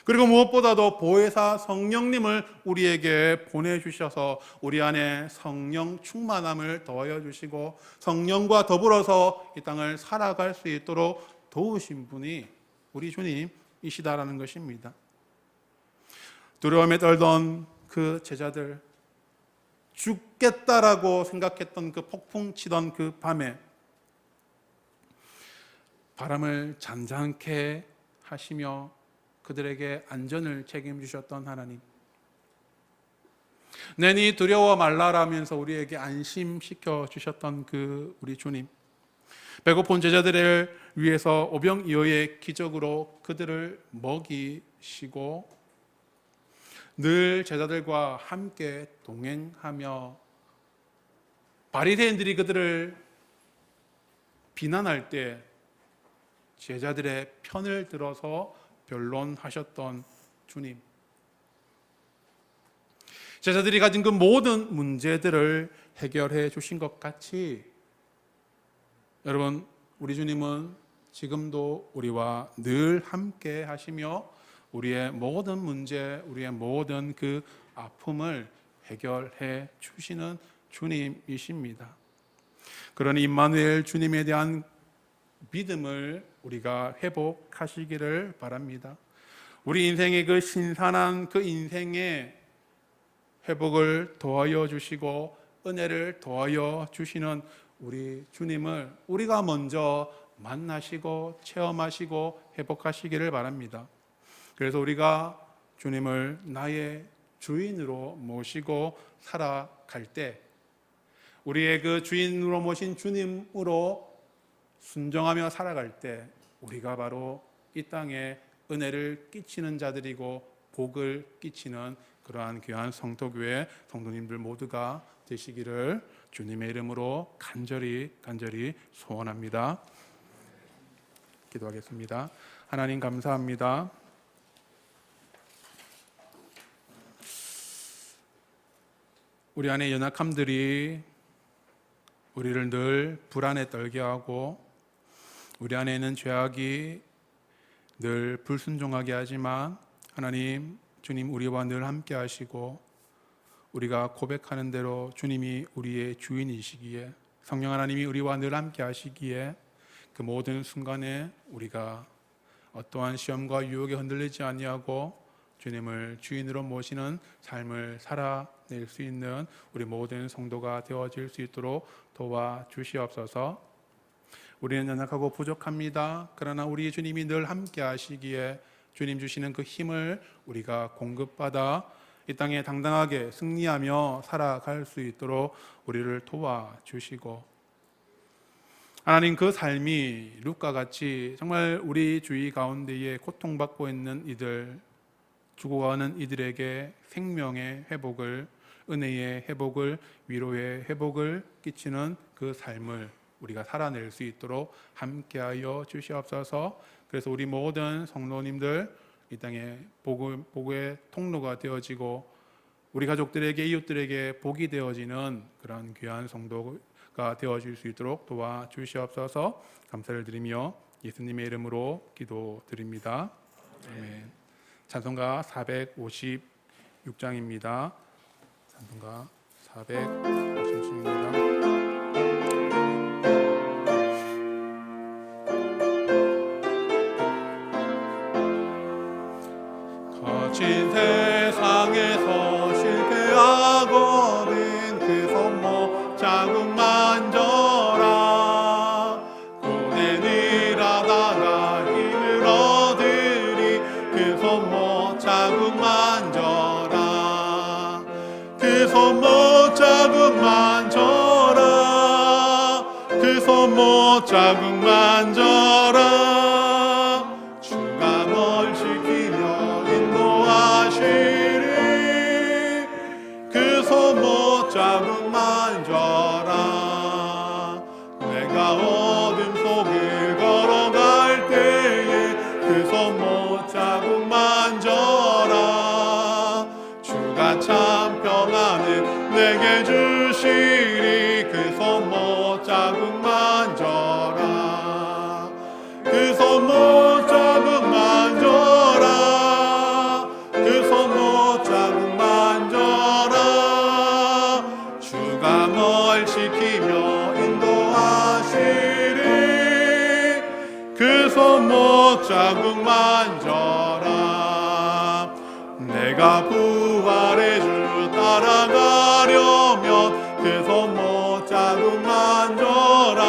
그리고 무엇보다도 보혜사 성령님을 우리에게 보내주셔서 우리 안에 성령 충만함을 더하여 주시고 성령과 더불어서 이 땅을 살아갈 수 있도록 도우신 분이 우리 주님이시다라는 것입니다. 두려움에 떨던 그 제자들, 죽겠다라고 생각했던 그 폭풍 치던 그 밤에 바람을 잔잔케 하시며 그들에게 안전을 책임주셨던 하나님, 내니 두려워 말라라면서 우리에게 안심시켜 주셨던 그 우리 주님, 배고픈 제자들을 위해서 오병이어의 기적으로 그들을 먹이시고 늘 제자들과 함께 동행하며 바리새인들이 그들을 비난할 때 제자들의 편을 들어서 변론하셨던 주님, 제자들이 가진 그 모든 문제들을 해결해 주신 것 같이 여러분, 우리 주님은 지금도 우리와 늘 함께 하시며 우리의 모든 문제, 우리의 모든 그 아픔을 해결해 주시는 주님이십니다. 그러니 임마누엘 주님에 대한 믿음을 우리가 회복하시기를 바랍니다. 우리 인생의 그 신선한 그 인생의 회복을 도와여 주시고 은혜를 도와여 주시는 우리 주님을 우리가 먼저 만나시고 체험하시고 회복하시기를 바랍니다. 그래서 우리가 주님을 나의 주인으로 모시고 살아갈 때 우리의 그 주인으로 모신 주님으로 순종하며 살아갈 때 우리가 바로 이 땅에 은혜를 끼치는 자들이고 복을 끼치는 그러한 귀한 성도교회 성도님들 모두가 되시기를 주님의 이름으로 간절히 소원합니다. 기도하겠습니다. 하나님 감사합니다. 우리 안에 연약함들이 우리를 늘 불안에 떨게 하고 우리 안에 있는 죄악이 늘 불순종하게 하지만 하나님, 주님 우리와 늘 함께 하시고 우리가 고백하는 대로 주님이 우리의 주인이시기에 성령 하나님이 우리와 늘 함께 하시기에 그 모든 순간에 우리가 어떠한 시험과 유혹에 흔들리지 아니하고 주님을 주인으로 모시는 삶을 살아낼 수 있는 우리 모든 성도가 되어질 수 있도록 도와주시옵소서. 우리는 연약하고 부족합니다. 그러나 우리 주님이 늘 함께 하시기에 주님 주시는 그 힘을 우리가 공급받아 이 땅에 당당하게 승리하며 살아갈 수 있도록 우리를 도와주시고 하나님, 그 삶이 룻과 같이 정말 우리 주위 가운데에 고통받고 있는 이들, 죽어가는 이들에게 생명의 회복을, 은혜의 회복을, 위로의 회복을 끼치는 그 삶을 우리가 살아낼 수 있도록 함께하여 주시옵소서. 그래서 우리 모든 성도님들 이 땅에 복의 통로가 되어지고 우리 가족들에게, 이웃들에게 복이 되어지는 그런 귀한 성도가 되어질 수 있도록 도와주시옵소서. 감사를 드리며 예수님의 이름으로 기도드립니다. 아멘. 찬송가 456장입니다. 찬송가 456장입니다. 거친 세상에서 실패하거든 그 손목 자국 만져라. 고뇌를 하다가 힘을 얻으리 그 손목 자국 만져라. 그 손목 자국 만져라. 못 자국 만져라. 주가 널 지키며 인도하시리. 그 손 못 자국 만져라. 내가 어둠 속을 걸어갈 때에 그 손 못 자국 만져라. 주가 참 평안을 내게 주시리. 그 손 못 자국 만져라. 그 손 못 자국 만져라. 그 손 못 자국 만져라. 주가 널 지키며 인도하시리. 그 손 못 자국 만져라. 내가 부활의 주 따라가려면 그 손 못 자국 만져라.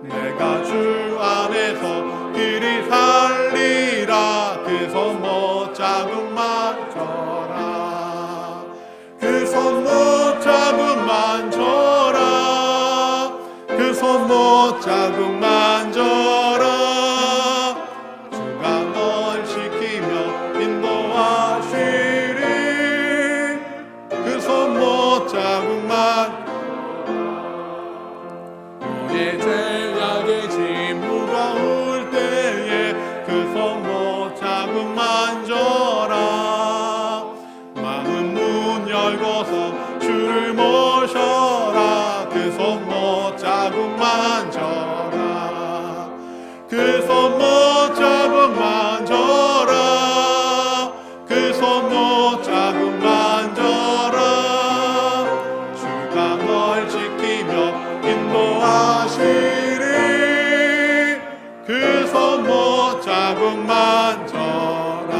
내가 주 안에서 길이 살리라. 그 손 못 자국 만져라. 그 손 못 자국 만져라. 그 손 못 자국 만져라. 주가 널 지키며 인도하시리. 그 손 못 자국 만져라. 너의 죄악의 짐 무거울 때에 그 손 못 자국 만져라. 마음 문 열고서 주를 모셔라. 그 손 못 자국 만져라. 그 손 못 자국 만져라. 그 손 못 자국 만져라. 주가 널 지키며 인도하시리. 그 손 못 자국 만져라.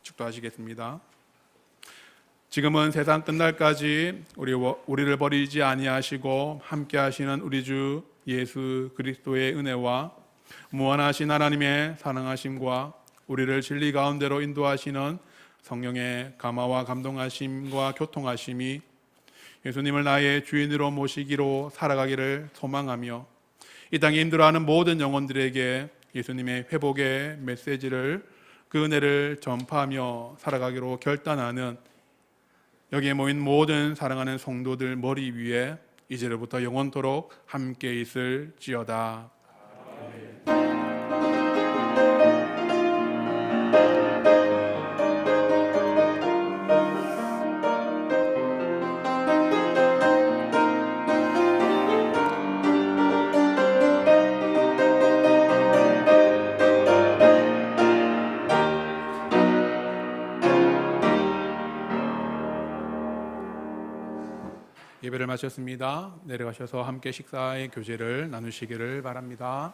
축도하시겠습니다. 지금은 세상 끝날까지 우리를 버리지 아니하시고 함께하시는 우리 주 예수 그리스도의 은혜와 무한하신 하나님의 사랑하심과 우리를 진리 가운데로 인도하시는 성령의 감화와 감동하심과 교통하심이 예수님을 나의 주인으로 모시기로 살아가기를 소망하며 이 땅에 힘들어하는 모든 영혼들에게 예수님의 회복의 메시지를 그 은혜를 전파하며 살아가기로 결단하는 여기에 모인 모든 사랑하는 성도들 머리 위에 이제로부터 영원토록 함께 있을지어다. 예배를 마쳤습니다. 내려가셔서 함께 식사의 교제를 나누시기를 바랍니다.